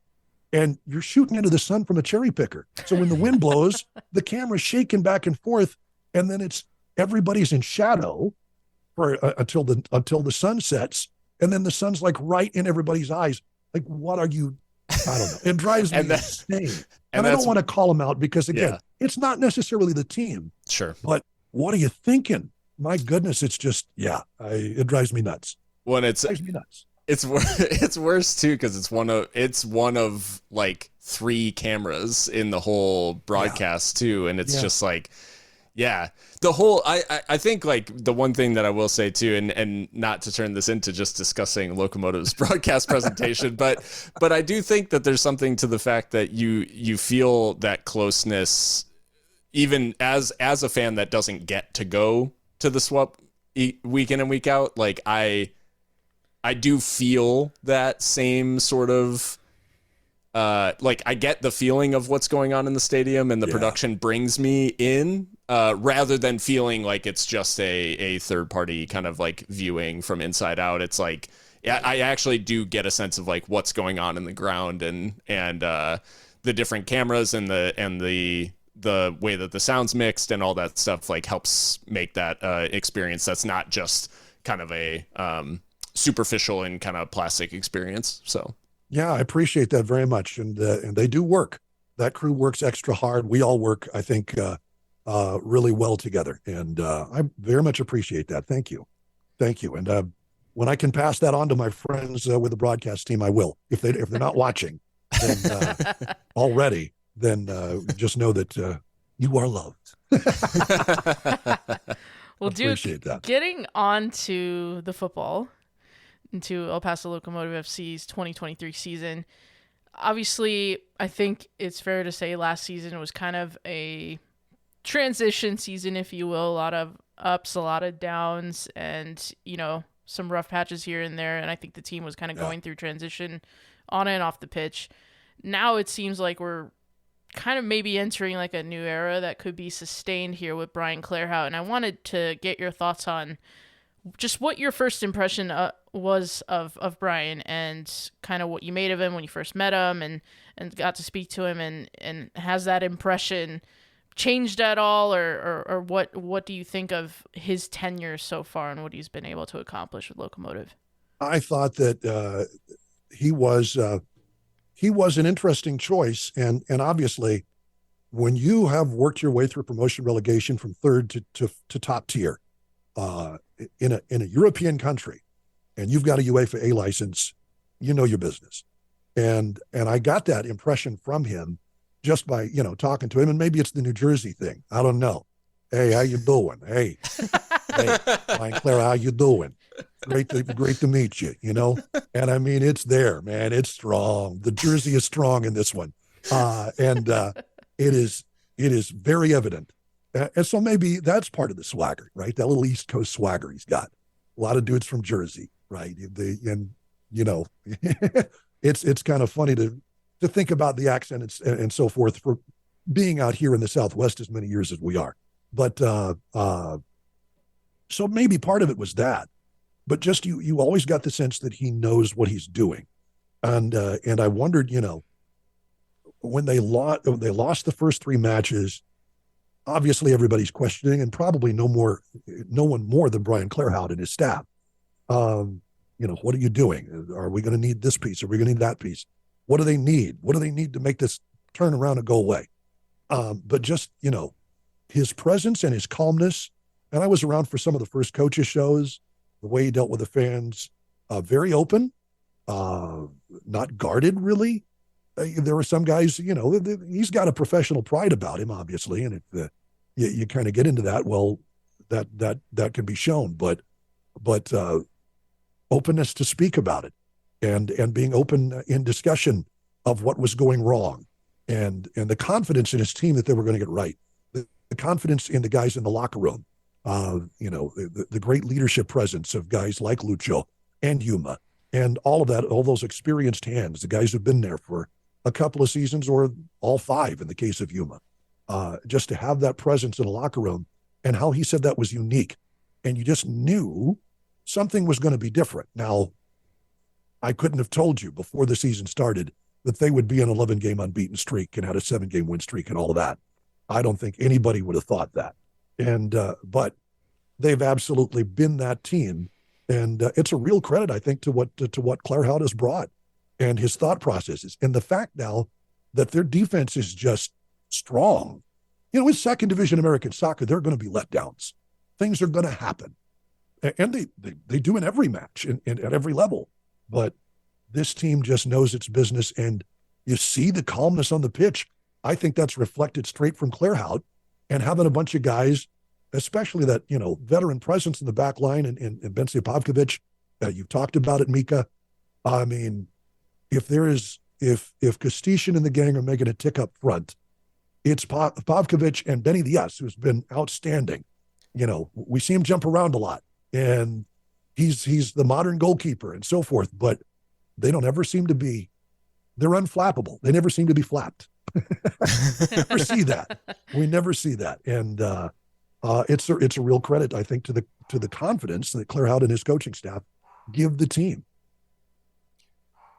And you're shooting into the sun from a cherry picker. So when the wind blows, the camera's shaking back and forth, and then everybody's in shadow until the sun sets, and then the sun's like right in everybody's eyes. Like, what are you? I don't know. It drives me insane. And I don't want to call them out because, again, it's not necessarily the team. Sure. But what are you thinking? My goodness, it's just, it drives me nuts. It drives me nuts. It's worse too because it's one of like 3 cameras in the whole broadcast too, and it's just like, the whole. I think like the one thing that I will say too, and not to turn this into just discussing Locomotive's broadcast presentation, but I do think that there's something to the fact that you feel that closeness, even as a fan that doesn't get to go to the swap week in and week out, like I do feel that same sort of, like I get the feeling of what's going on in the stadium and the production brings me in, rather than feeling like it's just a third party kind of like viewing from inside out. It's like, I actually do get a sense of like what's going on in the ground and the different cameras and the way that the sound's mixed and all that stuff like helps make that experience that's not just kind of a superficial and kind of plastic experience. So I appreciate that very much, and they do work. That crew works extra hard. We all work, I think, really well together, and I very much appreciate that. Thank you. And when I can pass that on to my friends with the broadcast team, I will. If they're not watching then, already, then just know that you are loved. Well, Duke, getting on to the football, into El Paso Locomotive FC's 2023 season. Obviously, I think it's fair to say last season was kind of a transition season, if you will. A lot of ups, a lot of downs, and, some rough patches here and there. And I think the team was kind of going through transition on and off the pitch. Now it seems like we're kind of maybe entering like a new era that could be sustained here with Brian Clarhaut. And I wanted to get your thoughts on just what your first impression was of Brian and kind of what you made of him when you first met him and got to speak to him, and has that impression changed at all, or what do you think of his tenure so far and what he's been able to accomplish with Locomotive? I thought that he was an interesting choice, and obviously when you have worked your way through promotion relegation from third to top tier, in a European country, and you've got a UEFA A license, you know your business. And I got that impression from him just by, talking to him. And maybe it's the New Jersey thing. I don't know. Hey, how you doing? Hey, Brian Clarhaut, how you doing? Great to meet you, And I mean, it's there, man. It's strong. The Jersey is strong in this one. And it is very evident. And so maybe that's part of the swagger, right? That little East Coast swagger he's got. A lot of dudes from Jersey, right? It's kind of funny to to think about the accent and so forth for being out here in the Southwest as many years as we are. But so maybe part of it was that, but just you always got the sense that he knows what he's doing. And I wondered, when they lost the first three matches, obviously everybody's questioning, and probably no one more than Brian Clarhaut and his staff. What are you doing? Are we going to need this piece? Are we going to need that piece? What do they need? What do they need to make this turn around and go away? But just, his presence and his calmness. And I was around for some of the first coaches shows, the way he dealt with the fans, very open, not guarded really. There were some guys, he's got a professional pride about him, obviously. And if you kind of get into that, well, that can be shown, but openness to speak about it and being open in discussion of what was going wrong and the confidence in his team that they were going to get right. The confidence in the guys in the locker room, the great leadership presence of guys like Lucho and Yuma and all of that, all those experienced hands, the guys who've been there for a couple of seasons or all five in the case of Yuma, just to have that presence in a locker room and how he said that was unique. And you just knew something was going to be different. Now, I couldn't have told you before the season started that they would be an 11-game unbeaten streak and had a 7-game win streak and all of that. I don't think anybody would have thought that. And but they've absolutely been that team. And it's a real credit, I think, to what Clarhaut has brought and his thought processes. And the fact now that their defense is just strong. In second division American soccer, there are going to be letdowns. Things are going to happen. And they do in every match and at every level. But this team just knows its business. And you see the calmness on the pitch. I think that's reflected straight from Clarhaut and having a bunch of guys, especially that, veteran presence in the back line and Benci Pavkovic. You've talked about it, Mikka. I mean, if Kostishin and the gang are making a tick up front, it's Pavkovic and Benny Diaz, who's been outstanding. We see him jump around a lot, and he's the modern goalkeeper and so forth, but they don't ever seem to be, they're unflappable. They never seem to be flapped. Never see that. We never see that. And it's a real credit, I think, to the confidence that Clarhaut and his coaching staff give the team.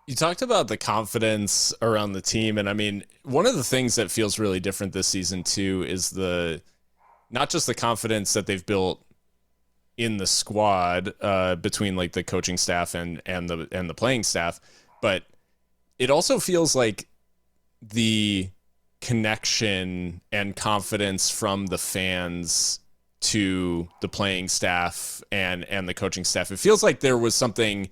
You talked about the confidence around the team. And I mean, one of the things that feels really different this season too is not just the confidence that they've built in the squad between like the coaching staff and the playing staff, but it also feels like the connection and confidence from the fans to the playing staff and the coaching staff. It feels like there was something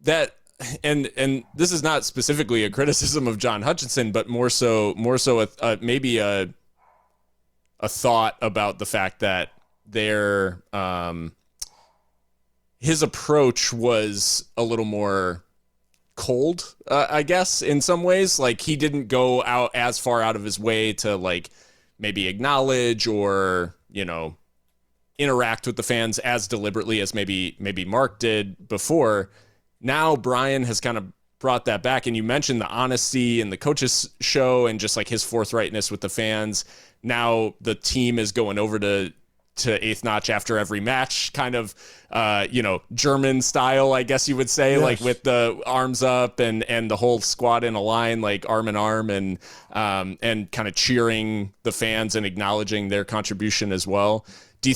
that, and this is not specifically a criticism of John Hutchinson, but more so maybe a thought about the fact that his approach was a little more cold, I guess, in some ways. Like, he didn't go out as far out of his way to like maybe acknowledge or, interact with the fans as deliberately as maybe Mark did before. Now Brian has kind of brought that back, and you mentioned the honesty and the coaches show and just like his forthrightness with the fans. Now the team is going over to eighth notch after every match, kind of, German style, I guess you would say, yes. Like with the arms up and the whole squad in a line, like arm in arm, and kind of cheering the fans and acknowledging their contribution as well. Do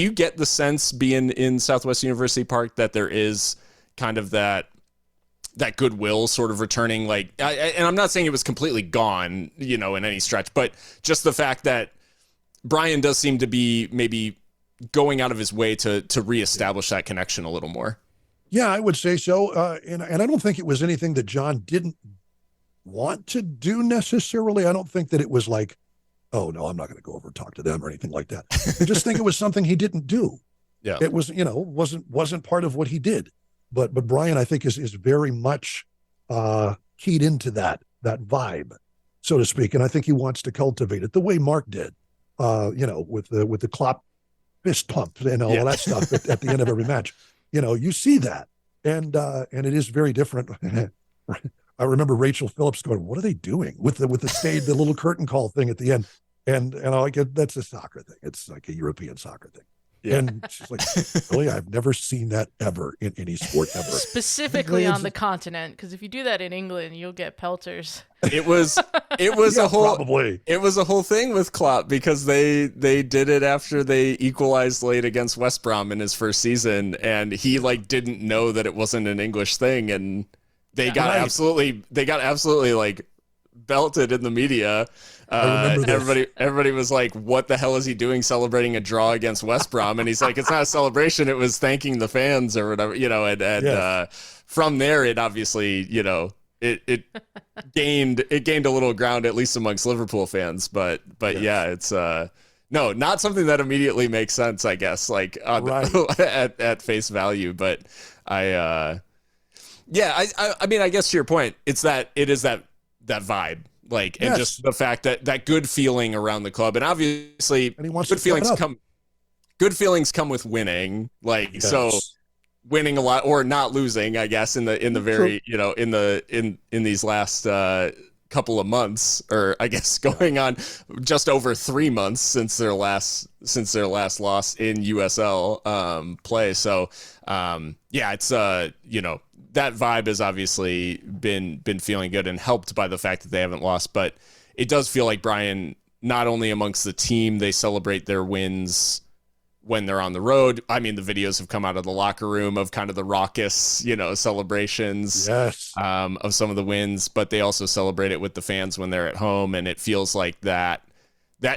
you get the sense being in Southwest University Park that there is kind of that goodwill sort of returning? Like, and I'm not saying it was completely gone, in any stretch, but just the fact that Brian does seem to be maybe going out of his way to reestablish that connection a little more. Yeah, I would say so. And I don't think it was anything that John didn't want to do necessarily. I don't think that it was like, oh no, I'm not going to go over and talk to them or anything like that. I just think it was something he didn't do. Yeah. It was, wasn't part of what he did. But Brian, I think, is very much keyed into that vibe, so to speak. And I think he wants to cultivate it the way Mark did. With the Klopp fist pump and all that stuff at the end of every match. You see that. And it is very different. I remember Rachel Phillips going, "What are they doing with the stage, the little curtain call thing at the end?" And I like it. That's a soccer thing. It's like a European soccer thing. Yeah. And she's like, "Really? I've never seen that ever in any sport ever." Specifically on the continent, because if you do that in England, you'll get pelters. It was Yeah, a whole probably. It was a whole thing with Klopp because they did it after they equalized late against West Brom in his first season, and he like didn't know that it wasn't an English thing, and they got absolutely like belted in the media. Everybody was like, "What the hell is he doing celebrating a draw against West Brom?" And he's like, "It's not a celebration. It was thanking the fans or whatever, you know." And from there, it obviously, you know, it gained a little ground, at least amongst Liverpool fans. But yeah, it's no, not something that immediately makes sense, I guess, like at face value. But I mean, I guess to your point, it is that vibe. Like, and just the fact that good feeling around the club, and obviously good feelings come with winning. Like, so winning a lot or not losing, I guess, in the very, you know, in these last couple of months, or I guess going on just over 3 months since their last loss in USL play. So yeah, it's you know, that vibe has obviously been feeling good and helped by the fact that they haven't lost. But it does feel like, Brian, not only amongst the team, they celebrate their wins when they're on the road. I mean, the videos have come out of the locker room of kind of the raucous, you know, celebrations of some of the wins, but they also celebrate it with the fans when they're at home. And it feels like that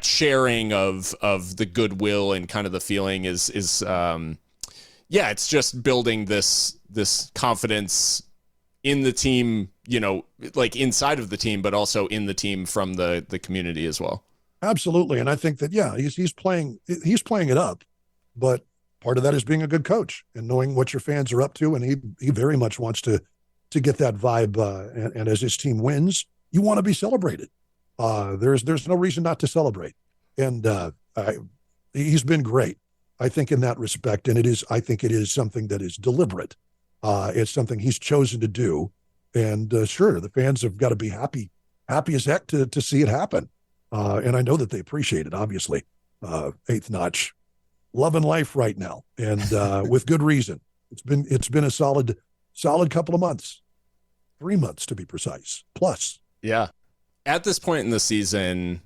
sharing of the goodwill and kind of the feeling is yeah, it's just building this confidence in the team, you know, like inside of the team, but also in the team from the community as well. Absolutely. And I think that, yeah, he's playing it up, but part of that is being a good coach and knowing what your fans are up to. And he very much wants to get that vibe. And as his team wins, you want to be celebrated. There's no reason not to celebrate. And he's been great, I think, in that respect. And I think it is something that is deliberate. It's something he's chosen to do. And sure, the fans have got to be happy as heck to see it happen. And I know that they appreciate it, obviously. Eighth notch, loving life right now, and with good reason. It's been a solid couple of months, 3 months to be precise, plus. Yeah. At this point in the season,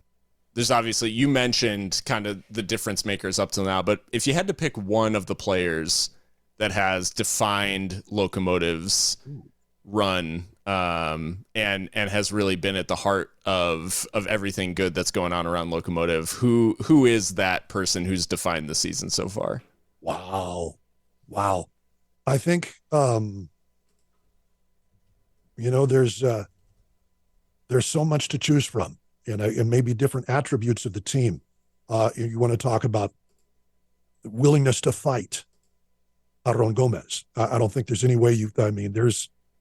there's obviously, you mentioned kind of the difference makers up till now, but if you had to pick one of the players that has defined Locomotive's run and has really been at the heart of everything good that's going on around Locomotive, who is that person who's defined the season so far? Wow. I think you know, there's so much to choose from, and maybe different attributes of the team. You want to talk about willingness to fight. Aaron Gomez. I don't think there's any way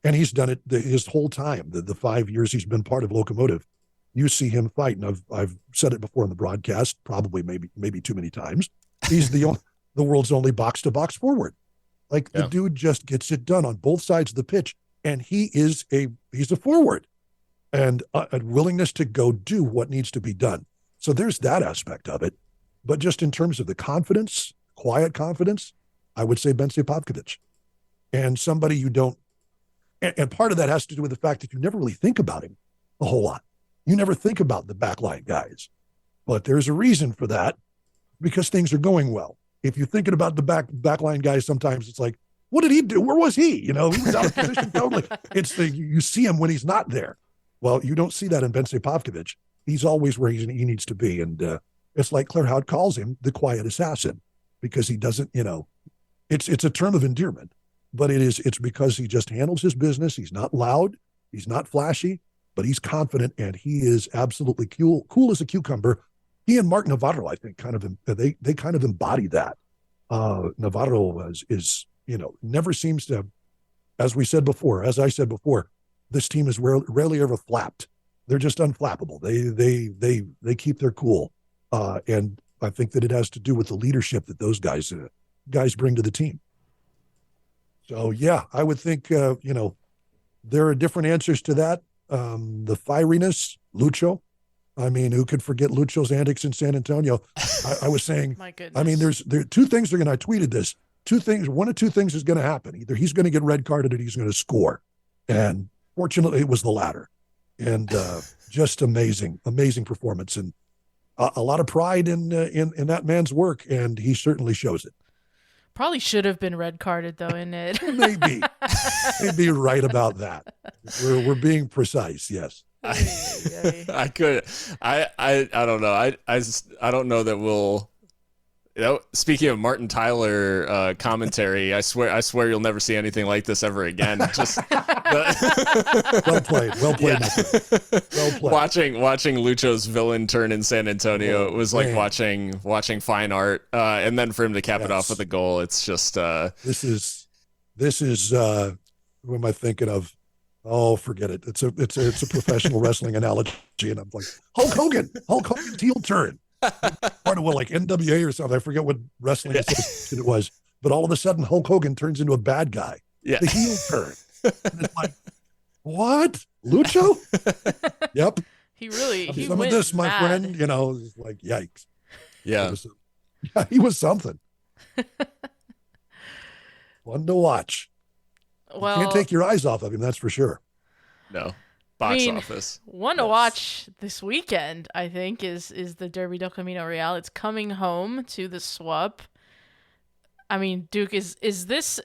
and he's done it his whole time, the 5 years he's been part of Locomotive. You see him fight, and I've said it before in the broadcast, probably maybe too many times. He's the world's only box-to-box forward. Like, the dude just gets it done on both sides of the pitch, and he's a forward, and a willingness to go do what needs to be done. So there's that aspect of it. But just in terms of the confidence, quiet confidence, I would say Bence Pavkovic. And somebody you don't, and part of that has to do with the fact that you never really think about him a whole lot. You never think about the backline guys. But there's a reason for that, because things are going well. If you're thinking about the backline guys, sometimes it's like, what did he do? Where was he? You know, he was out of position totally. You see him when he's not there. Well, you don't see that in Bence Pavkovic. He's always where he needs to be. And it's like Clarhaut calls him the quiet assassin, because he doesn't, you know, it's a term of endearment, but it's because he just handles his business. He's not loud. He's not flashy, but he's confident, and he is absolutely cool as a cucumber. He and Mark Navarro, I think, they kind of embody that. Navarro is, you know, never seems to, as I said before, this team is rarely ever flapped. They're just unflappable. They keep their cool. And I think that it has to do with the leadership that those guys bring to the team. So yeah, I would think, you know, there are different answers to that. The fieriness, Lucho. I mean, who could forget Lucho's antics in San Antonio? I was saying, My goodness. I mean, there are two things I tweeted this. Two things, one of two things is going to happen. Either he's going to get red carded or he's going to score. And fortunately, it was the latter. And just amazing performance. And a lot of pride in that man's work. And he certainly shows it. Probably should have been red carded though, in it. Maybe right about that. We're being precise. Yes. I could. I don't know. I don't know that we'll. Speaking of Martin Tyler commentary, I swear you'll never see anything like this ever again. Just well played. Well played. Watching Lucho's villain turn in San Antonio, it was like watching fine art, and then for him to cap it off with a goal, it's just. This is who am I thinking of? Oh, forget it. It's a professional wrestling analogy, and I'm like Hulk Hogan's heel turn. Part of like NWA or something. I forget what wrestling association it was, but all of a sudden Hulk Hogan turns into a bad guy. Yeah, the heel turn. And it's like, what? Lucho? Yep. He some went of this, my mad. friend. You know, is like yikes. Yeah. He was something. Fun to watch. Well, You can't take your eyes off of him, that's for sure. No. Box office. One to watch this weekend, I think, is the Derby del Camino Real. It's coming home to the SWUP. I mean, Duke, is this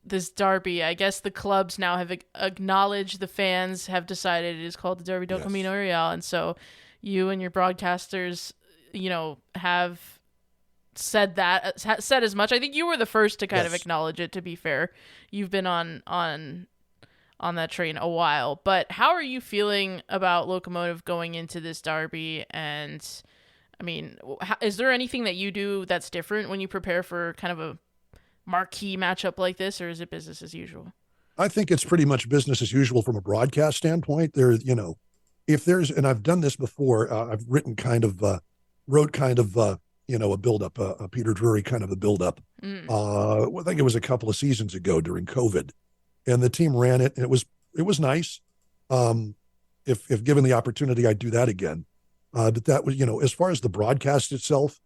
this derby? I guess the clubs now have acknowledged, the fans have decided it is called the Derby del Camino Real, and so you and your broadcasters, have said as much. I think you were the first to kind of acknowledge it. To be fair, you've been on that train a while, but how are you feeling about Locomotive going into this derby? And I mean, is there anything that you do that's different when you prepare for kind of a marquee matchup like this, or is it business as usual? I think it's pretty much business as usual from a broadcast standpoint. If there's, and I've done this before, I've wrote kind of a build-up, a Peter Drury kind of a build-up. I think it was a couple of seasons ago during COVID. And the team ran it, and it was nice. If given the opportunity, I'd do that again. But that was, as far as the broadcast itself,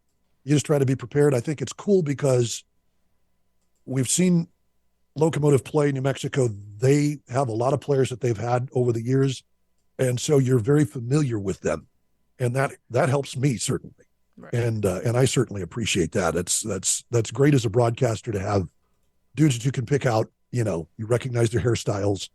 you just try to be prepared. I think it's cool because we've seen Locomotive play New Mexico. They have a lot of players that they've had over the years, and so you're very familiar with them, and that helps me certainly. Right. And I certainly appreciate that. That's great as a broadcaster to have dudes that you can pick out. You recognize their hairstyles.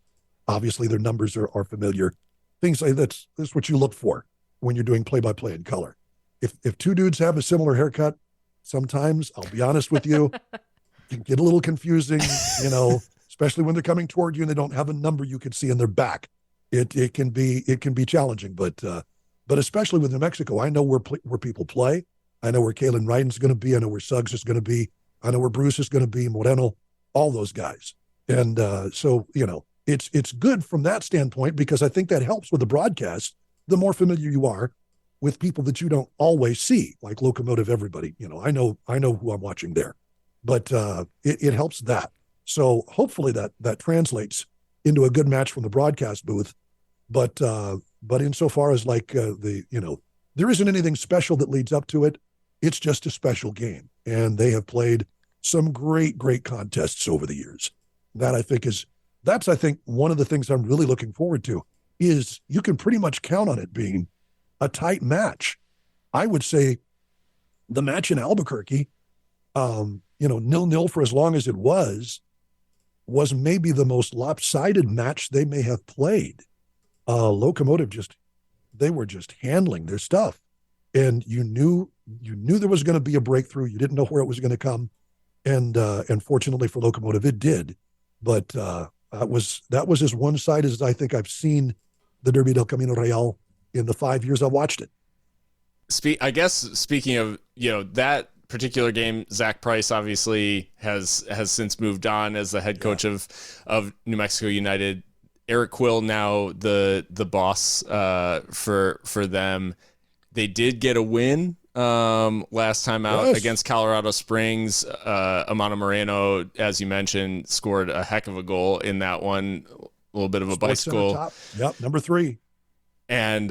Obviously, their numbers are familiar. Things like that's what you look for when you're doing play-by-play in color. If two dudes have a similar haircut, sometimes, I'll be honest with you, it can get a little confusing, especially when they're coming toward you and they don't have a number you can see in their back. It can be challenging, but especially with New Mexico, I know where people play. I know where Kalen Ryden's going to be. I know where Suggs is going to be. I know where Bruce is going to be, Moreno, all those guys. And so, it's good from that standpoint because I think that helps with the broadcast. The more familiar you are with people that you don't always see, like Locomotive, everybody, I know who I'm watching there, but it helps that. So hopefully that translates into a good match from the broadcast booth. But insofar as there isn't anything special that leads up to it. It's just a special game. And they have played some great contests over the years. That's I think one of the things I'm really looking forward to is you can pretty much count on it being a tight match. I would say the match in Albuquerque, 0-0 for as long as it was maybe the most lopsided match they may have played. Locomotive they were just handling their stuff, and you knew there was going to be a breakthrough. You didn't know where it was going to come, and fortunately for Locomotive, it did. But that was as one-sided as I think I've seen the Derby del Camino Real in the 5 years I watched it. I guess speaking of that particular game, Zach Price obviously has since moved on as the head coach of New Mexico United. Eric Quill now the boss for them. They did get a win last time out against Colorado Springs. Amano Moreno, as you mentioned, scored a heck of a goal in that one a little bit of a Sports Center bicycle. top. Yep, number 3. And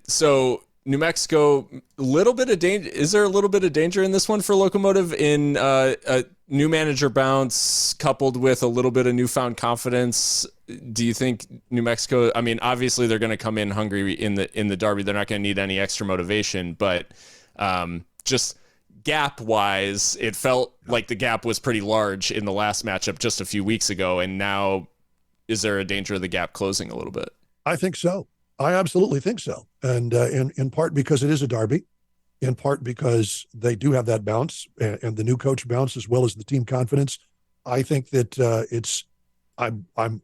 so New Mexico, little bit of danger. Is there a little bit of danger in this one for Locomotive in a new manager bounce coupled with a little bit of newfound confidence? Do you think New Mexico? I mean, obviously they're going to come in hungry in the Derby. They're not going to need any extra motivation, but just gap wise, it felt like the gap was pretty large in the last matchup just a few weeks ago, and now is there a danger of the gap closing a little bit? I think so. I absolutely think so. And in part because it is a derby, in part because they do have that bounce and the new coach bounce as well as the team confidence. I think that I'm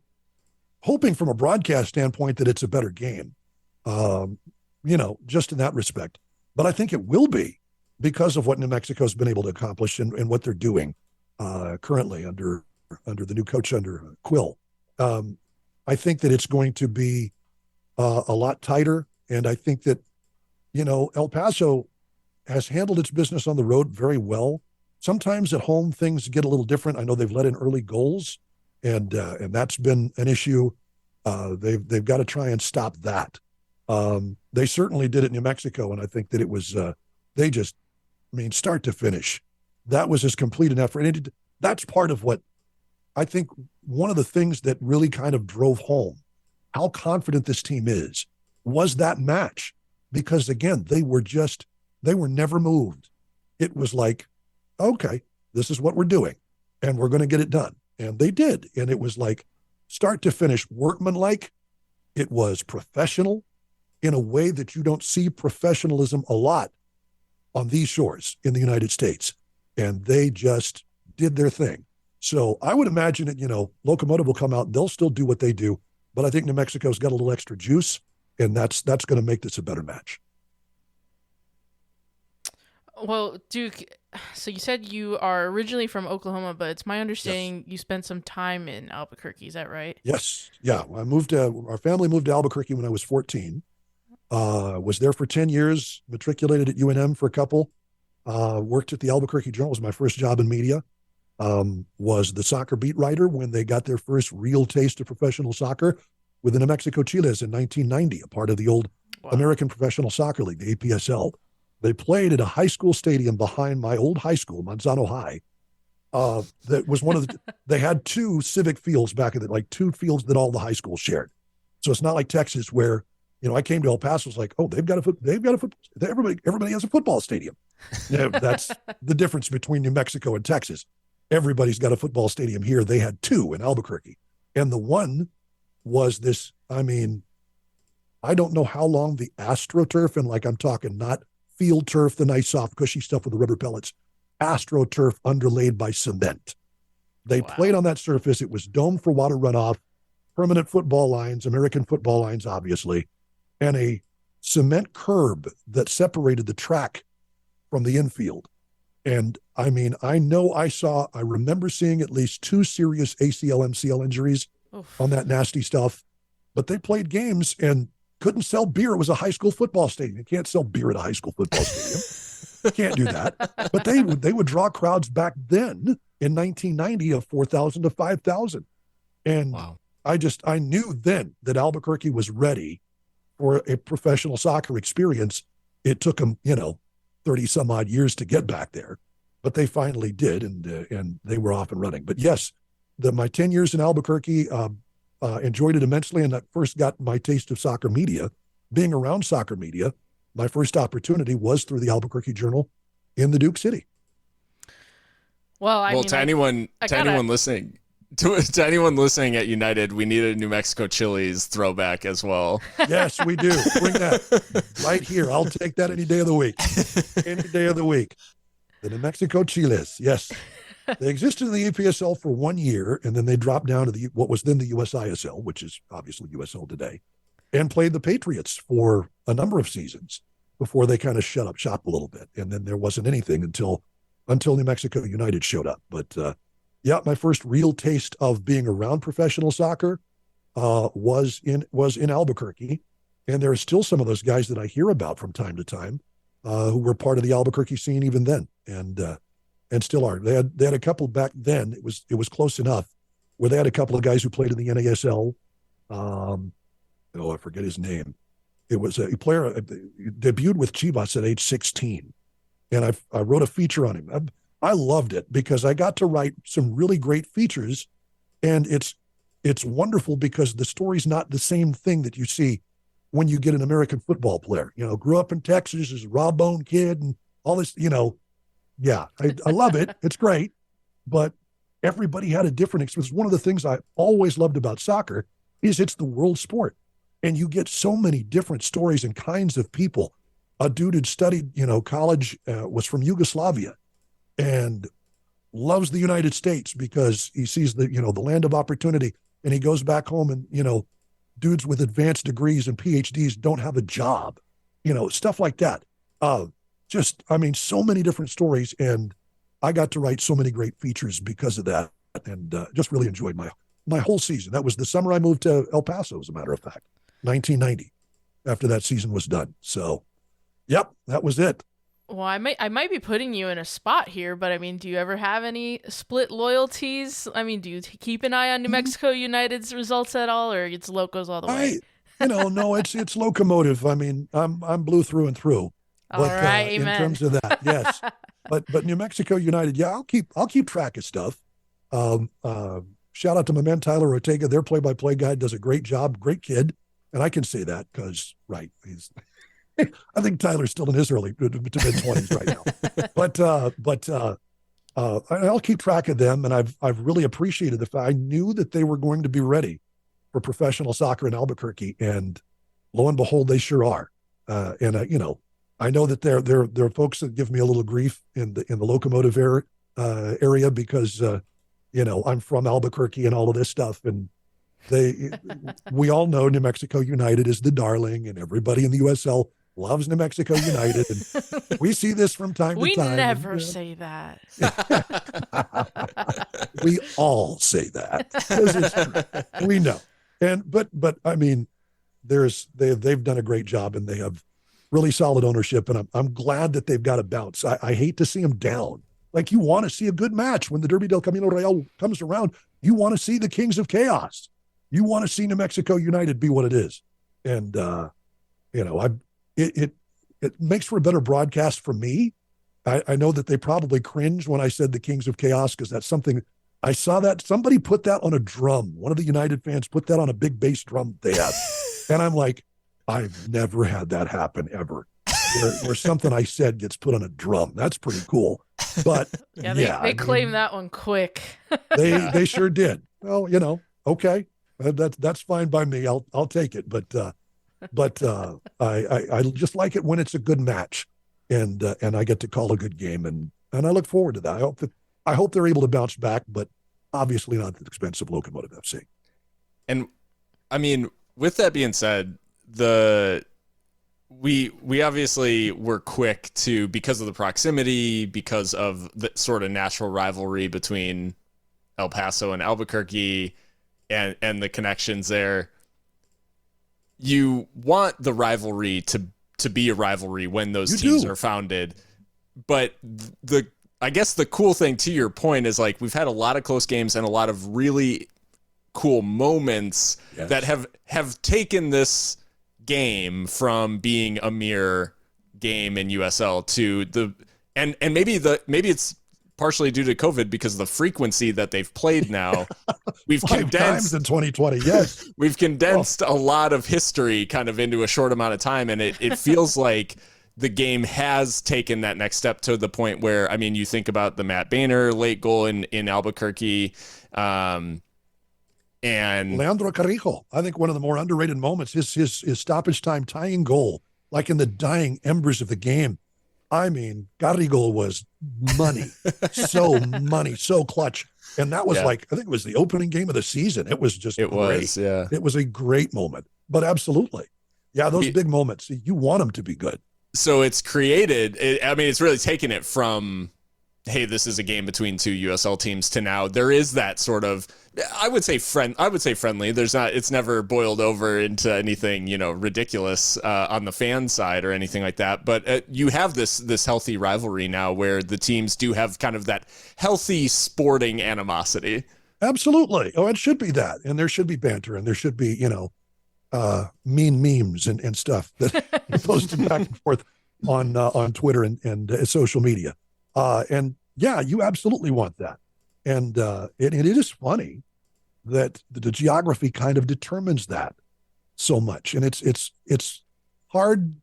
hoping from a broadcast standpoint that it's a better game, just in that respect. But I think it will be because of what New Mexico's been able to accomplish and what they're doing currently under the new coach, under Quill. I think that it's going to be a lot tighter. And I think that, El Paso has handled its business on the road very well. Sometimes at home, things get a little different. I know they've let in early goals, and that's been an issue. They've got to try and stop that. They certainly did it in New Mexico, and I think that it was, start to finish, that was as complete an effort. And that's part of what I think one of the things that really kind of drove home how confident this team is was that match, because again, they were never moved. It was like, okay, this is what we're doing and we're going to get it done. And they did. And it was like start to finish workmanlike. It was professional in a way that you don't see professionalism a lot on these shores in the United States. And they just did their thing. So I would imagine that, Locomotive will come out, they'll still do what they do. But I think New Mexico's got a little extra juice, and that's going to make this a better match. Well, Duke, so you said you are originally from Oklahoma, but it's my understanding you spent some time in Albuquerque. Is that right? Yes. Yeah. Our family moved to Albuquerque when I was 14. Was there for 10 years, matriculated at UNM for a couple, worked at the Albuquerque Journal, was my first job in media. Was the soccer beat writer when they got their first real taste of professional soccer with the New Mexico Chiles in 1990, a part of the old American Professional Soccer League, the APSL. They played at a high school stadium behind my old high school, Manzano High. That was they had 2 civic fields back in like 2 fields that all the high schools shared. So it's not like Texas where, I came to El Paso, it's like, oh, they've got a football, everybody has a football stadium. That's the difference between New Mexico and Texas. Everybody's got a football stadium here. They had 2 in Albuquerque. And the one was this, I don't know how long the AstroTurf, and like I'm talking not field turf, the nice soft cushy stuff with the rubber pellets, AstroTurf underlaid by cement. They played on that surface. It was domed for water runoff, permanent football lines, American football lines, obviously, and a cement curb that separated the track from the infield. And I remember seeing at least 2 serious ACL, MCL injuries on that nasty stuff, but they played games and couldn't sell beer. It was a high school football stadium. You can't sell beer at a high school football stadium. You can't do that. But they would draw crowds back then in 1990 of 4,000 to 5,000. And I knew then that Albuquerque was ready for a professional soccer experience. It took them, 30 some odd years to get back there, but they finally did. And they were off and running. But yes, my 10 years in Albuquerque, enjoyed it immensely. And I first got my taste of soccer media, being around soccer media. My first opportunity was through the Albuquerque Journal in the Duke City. Well, to anyone listening at United, we need a New Mexico Chili's throwback as well. Yes, we do. Bring that right here. I'll take that any day of the week. Any day of the week. The New Mexico Chiles. Yes. They existed in the EPSL for 1 year, and then they dropped down to what was then the USISL, which is obviously USL today, and played the Patriots for a number of seasons before they kind of shut up shop a little bit. And then there wasn't anything until New Mexico United showed up. But my first real taste of being around professional soccer was in Albuquerque. And there are still some of those guys that I hear about from time to time who were part of the Albuquerque scene even then, and still are. They had a couple back then. It was close enough where they had a couple of guys who played in the NASL. I forget his name. It was a player he debuted with Chivas at age 16. And I wrote a feature on him. I loved it because I got to write some really great features. And it's wonderful because the story's not the same thing that you see when you get an American football player. Grew up in Texas as a raw bone kid and all this, yeah, I love it. It's great. But everybody had a different experience. One of the things I always loved about soccer is it's the world sport. And you get so many different stories and kinds of people. A dude who'd studied, college, was from Yugoslavia and loves the United States because he sees the land of opportunity. And he goes back home and, dudes with advanced degrees and PhDs don't have a job, stuff like that. So many different stories. And I got to write so many great features because of that, and just really enjoyed my whole season. That was the summer I moved to El Paso, as a matter of fact, 1990, after that season was done. So, yep, that was it. Well, I might be putting you in a spot here, but do you ever have any split loyalties? Do you keep an eye on New Mexico United's results at all, or it's Locos all the way? No, it's Locomotive. I'm blue through and through. All right, in amen. terms of that, yes. But New Mexico United, yeah, I'll keep track of stuff. Shout out to my man Tyler Ortega. Their play-by-play guy does a great job. Great kid, and I can say that because he's. I think Tyler's still in his early to mid-20s right now. But I'll keep track of them, and I've really appreciated the fact I knew that they were going to be ready for professional soccer in Albuquerque, and lo and behold, they sure are. I know that there are folks that give me a little grief in the Locomotive area because I'm from Albuquerque and all of this stuff, and we all know New Mexico United is the darling, and everybody in the USL loves New Mexico United, and we see this from time to time. We never say that. We all say that because it's true. We know, but they've done a great job, and they have really solid ownership, and I'm glad that they've got a bounce. I hate to see them down. Like, you want to see a good match when the Derby del Camino Real comes around. You want to see the Kings of Chaos. You want to see New Mexico United be what it is, and it makes for a better broadcast for me. I know that they probably cringe when I said the Kings of Chaos because that's something I saw that somebody put that on a drum. One of the United fans put that on a big bass drum they have, and I'm like, I've never had that happen ever. Where something I said gets put on a drum. That's pretty cool. But they claim that one quick. they sure did. Well, okay, that's fine by me. I'll take it. But I just like it when it's a good match, and I get to call a good game, and I look forward to that. I hope they're able to bounce back, but obviously not at the expense of Locomotive FC. And with that being said, we obviously were quick to, because of the proximity, because of the sort of natural rivalry between El Paso and Albuquerque and the connections there. You want the rivalry to be a rivalry when those teams are founded. But I guess the cool thing, to your point, is like, we've had a lot of close games and a lot of really cool moments that have taken this game from being a mere game in USL to and maybe it's partially due to COVID because of the frequency that they've played now. We've Five times in 2020. Yes. We've condensed a lot of history kind of into a short amount of time, and it feels like the game has taken that next step to the point where, you think about the Matt Banter late goal in Albuquerque, and Leandro Carrillo, I think one of the more underrated moments, his stoppage time tying goal, like in the dying embers of the game. Carrillo was money, so clutch. And that was I think it was the opening game of the season. It was just great. It was a great moment, but absolutely. Yeah, those big moments, you want them to be good. So it's created, it's really taken it from, hey, this is a game between two USL teams, to now there is that sort of, I would say friendly. It's never boiled over into anything, ridiculous on the fan side or anything like that. But you have this healthy rivalry now where the teams do have kind of that healthy sporting animosity. Absolutely. Oh, it should be that. And there should be banter, and there should be, mean memes and stuff that are posted back and forth on Twitter and social media. And yeah, you absolutely want that. And it is funny that the geography kind of determines that so much. And it's hard.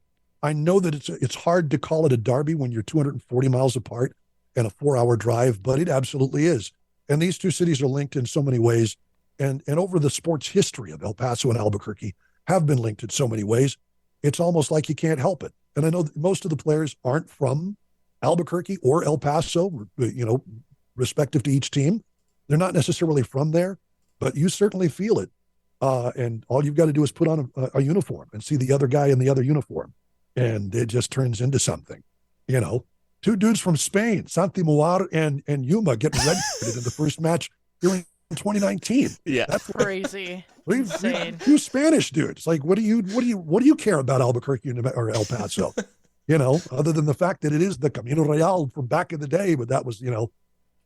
I know that it's hard to call it a derby when you're 240 miles apart and a 4-hour drive, but it absolutely is. And these two cities are linked in so many ways. And over the sports history of El Paso and Albuquerque have been linked in so many ways. It's almost like you can't help it. And I know that most of the players aren't from Albuquerque or El Paso, respective to each team. They're not necessarily from there, but you certainly feel it. And all you've got to do is put on a uniform and see the other guy in the other uniform. And it just turns into something, Two dudes from Spain, Santi Muar and Yuma, getting redshirted in the first match during 2019. Yeah, that's crazy. Insane. Two Spanish dudes. Like, what do you care about Albuquerque or El Paso? Other than the fact that it is the Camino Real from back in the day, but that was 1500s,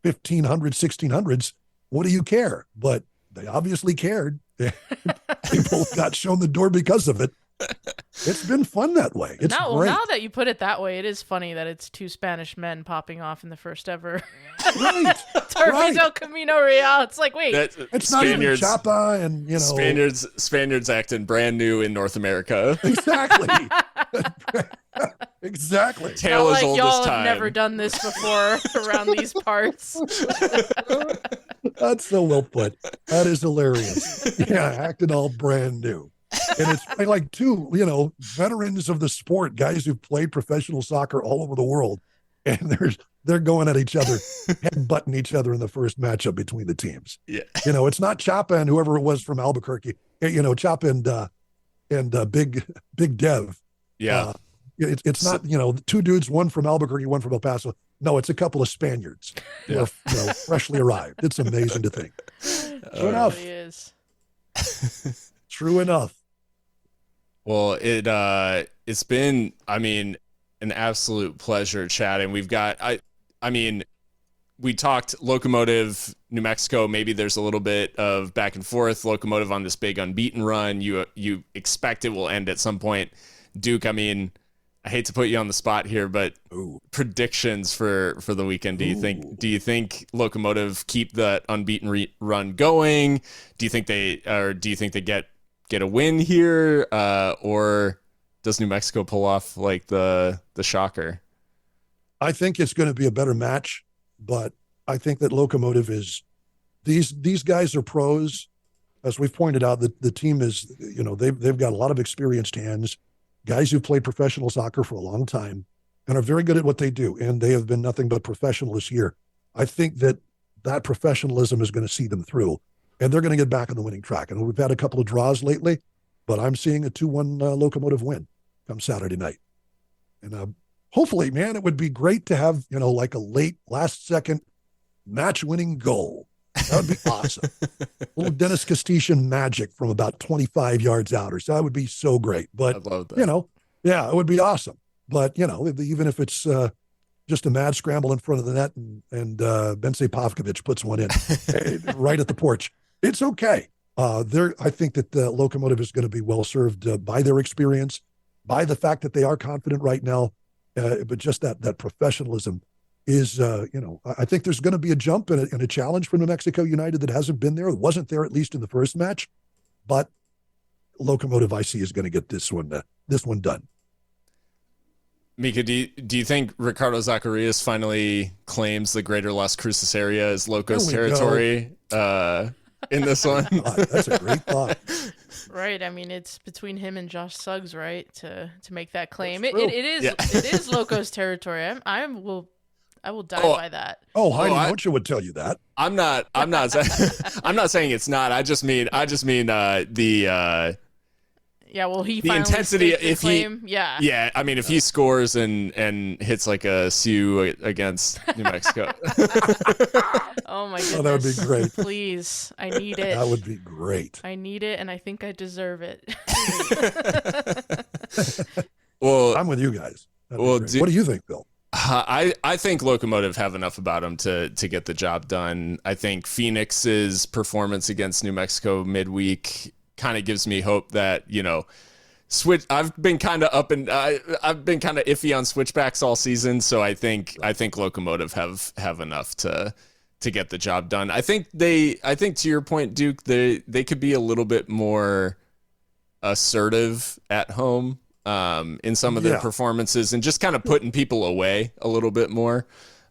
1600s. What do you care? But they obviously cared. They both got shown the door because of it. It's been fun that way. It's great. Now that you put it that way, it is funny that it's two Spanish men popping off in the first ever Right. del Camino Real. It's like, wait, it's not even Chapa and Spaniards acting brand new in North America. Exactly. Exactly. Tale not as like old y'all as time. have never done this before around these parts. That's so well put. That is hilarious. Yeah, acting all brand new. And it's like two, veterans of the sport, guys who've played professional soccer all over the world, and they're going at each other, headbutting each other in the first matchup between the teams. Yeah, it's not Chapa and whoever it was from Albuquerque. Chapa and Big Dev. Yeah, it's not two dudes, one from Albuquerque, one from El Paso. No, it's a couple of Spaniards who are freshly arrived. It's amazing to think. True enough. It really is. True enough. Well, it's been, an absolute pleasure chatting. We've got, we talked Locomotive, New Mexico. Maybe there's a little bit of back and forth. Locomotive on this big unbeaten run. You expect it will end at some point. Duke, I hate to put you on the spot here, but predictions for the weekend. Do you think Locomotive keep the unbeaten run going? Do you think they get a win here, or does New Mexico pull off like the shocker? I think it's going to be a better match, but I think that Locomotive is these guys are pros. As we've pointed out, the team is, they've got a lot of experienced hands, guys who've played professional soccer for a long time and are very good at what they do. And they have been nothing but professional this year. I think that professionalism is going to see them through, and they're going to get back on the winning track. And we've had a couple of draws lately, but I'm seeing a 2-1 Locomotive win come Saturday night. And hopefully, man, it would be great to have, like a late last-second match-winning goal. That would be awesome. A little Dennis Castician magic from about 25 yards out or so. That would be so great. But, I'd love that. Yeah, it would be awesome. But, even if it's just a mad scramble in front of the net and Bence Pavkovic puts one in right at the porch, it's okay. I think that the Locomotive is going to be well served by their experience, by the fact that they are confident right now, but just that professionalism is, I think there's going to be a jump and a challenge for New Mexico United that hasn't been there. It wasn't there at least in the first match, but Locomotive I see is going to get this one done. Mikka, do you think Ricardo Zacarias finally claims the greater Las Cruces area as Loco's territory in this one? That's a great thought. Right. It's between him and Josh Suggs, right, to make that claim. It is Loco's territory. I will die by that. Oh, Heidi Mocha would tell you that. I'm not I'm not saying it's not. I just mean the yeah, well, the intensity. If claim. If he scores and hits like a Sioux against New Mexico. Oh my goodness. Oh, that would be great. Please, I need it. That would be great. I need it, and I think I deserve it. Well, I'm with you guys. Well, what do you think, Bill? I think Locomotive have enough about them to get the job done. I think Phoenix's performance against New Mexico midweek kind of gives me hope that, switch. I've been kind of I've been kind of iffy on switchbacks all season, so I think Locomotive have enough to get the job done. I think to your point, Duke, they could be a little bit more assertive at home in some of their performances and just kind of putting people away a little bit more.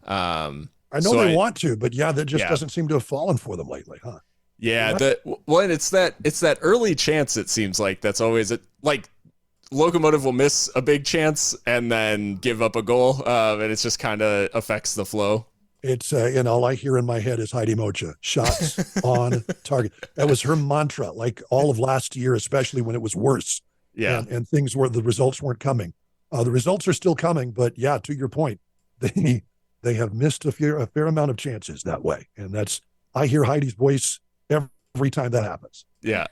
I know they want to, but that just doesn't seem to have fallen for them lately, huh? Yeah, and it's that early chance, it seems like, that's always it. Like, Locomotive will miss a big chance and then give up a goal, and it just kind of affects the flow. It's and all I hear in my head is Heidi Mocha, shots on target. That was her mantra, like all of last year, especially when it was worse. Yeah, and things where the results weren't coming. The results are still coming, but to your point, they have missed a fair amount of chances that way, and I hear Heidi's voice every time that happens. Yeah.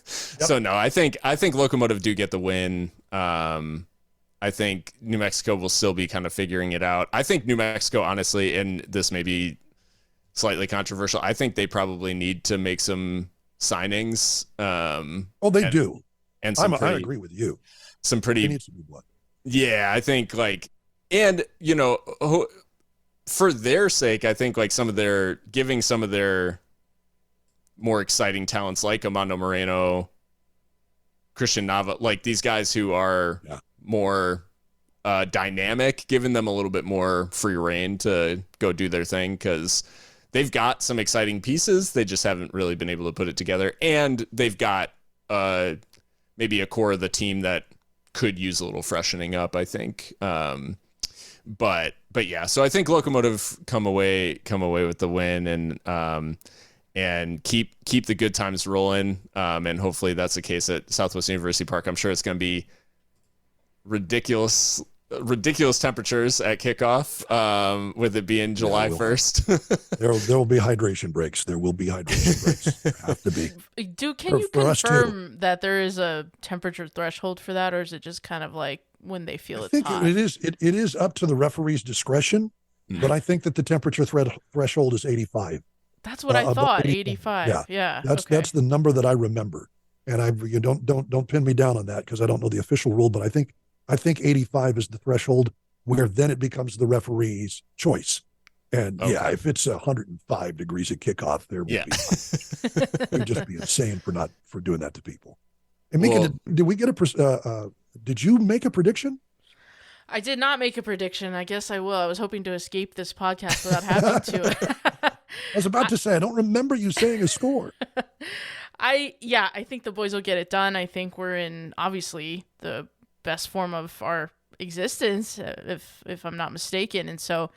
So no, I think Locomotive do get the win. I think New Mexico will still be kind of figuring it out. I think New Mexico, honestly, and this may be slightly controversial, I think they probably need to make some signings. They do. And I agree with you. Some pretty. They need some new blood. Yeah, I think for their sake, I think giving some of their more exciting talents like Amando Moreno, Christian Nava, like these guys who are more dynamic, giving them a little bit more free reign to go do their thing, because they've got some exciting pieces. They just haven't really been able to put it together. And they've got maybe a core of the team that could use a little freshening up, I think. But yeah, so I think Locomotive come away with the win and keep the good times rolling. And hopefully that's the case at Southwest University Park. I'm sure it's going to be ridiculous temperatures at kickoff, with it being July 1st. There will be hydration breaks. There will be hydration breaks. There have to be. Dude, can you confirm that there is a temperature threshold for that, or is it just kind of like when they feel it's hot? It is up to the referee's discretion, but I think that the temperature threshold is 85. That's what I thought. 85. Yeah. That's the number that I remember. And you don't pin me down on that, because I don't know the official rule, but I think 85 is the threshold, where then it becomes the referee's choice. And if it's 105 degrees at kickoff, there will be. It would just be insane for doing that to people. And Mikka, did we get did you make a prediction? I did not make a prediction. I guess I will. I was hoping to escape this podcast without having to. I was about to say, I don't remember you saying a score. I think the boys will get it done. I think we're in, obviously, the best form of our existence, if I'm not mistaken. And so,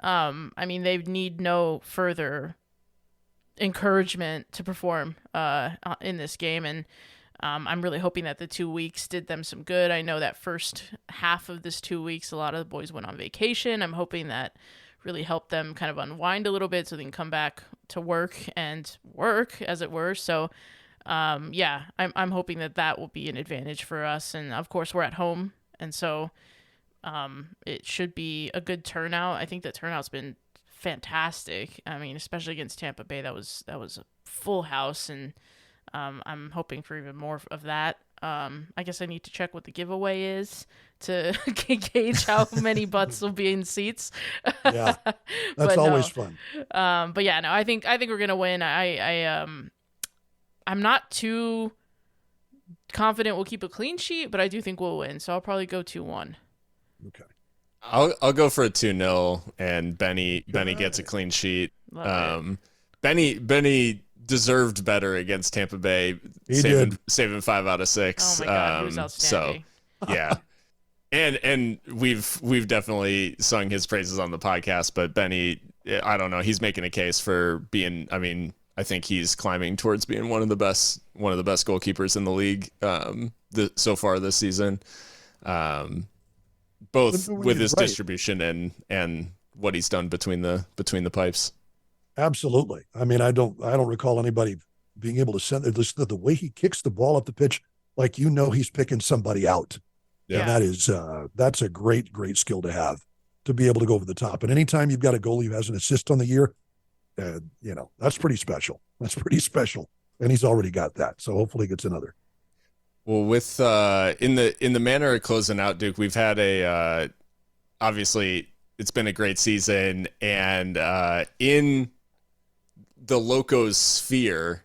they need no further encouragement to perform in this game. And I'm really hoping that the 2 weeks did them some good. I know that first half of this 2 weeks, a lot of the boys went on vacation. I'm hoping that really helped them kind of unwind a little bit so they can come back to work, as it were. So, I'm hoping that will be an advantage for us. And of course, we're at home, and so it should be a good turnout. I think the turnout's been fantastic. I mean, especially against Tampa Bay, that was a full house, and I'm hoping for even more of that. I guess I need to check what the giveaway is to gauge how many butts will be in seats. Yeah, that's always fun. I think we're gonna win. I'm not too confident we'll keep a clean sheet, but I do think we'll win. So I'll probably go 2-1. Okay. I'll go for a 2-0, and Benny gets a clean sheet. Benny deserved better against Tampa Bay, saving 5 out of 6. Oh my God, he was outstanding. So yeah. And we've definitely sung his praises on the podcast, but Benny, I don't know, he's making a case for being, I think he's climbing towards being one of the best goalkeepers in the league so far this season, both with his distribution and what he's done between the pipes. Absolutely. I don't recall anybody being able to send the way he kicks the ball up the pitch, like he's picking somebody out. Yeah. And that's a great skill to have. to be able to go over the top. And anytime you've got a goalie who has an assist on the year, that's pretty special. That's pretty special. And he's already got that. So hopefully he gets another. Well, with in the manner of closing out, Duke, we've had obviously it's been a great season, and in the Loco's sphere,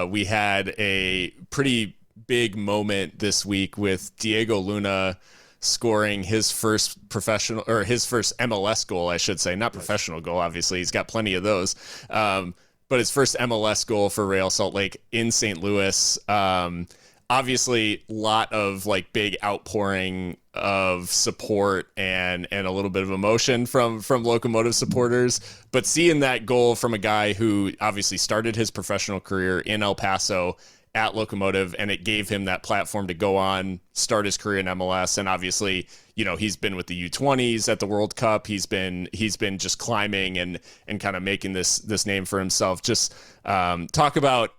we had a pretty big moment this week with Diego Luna scoring his first MLS goal, I should say, not professional goal. Obviously, he's got plenty of those, but his first MLS goal for Real Salt Lake in St. Louis. Obviously, a lot of like big outpouring of support and a little bit of emotion from Locomotive supporters. But seeing that goal from a guy who obviously started his professional career in El Paso at Locomotive, and it gave him that platform to go on, start his career in MLS. And obviously, he's been with the U20s at the World Cup. He's been just climbing and kind of making this name for himself. Just talk about,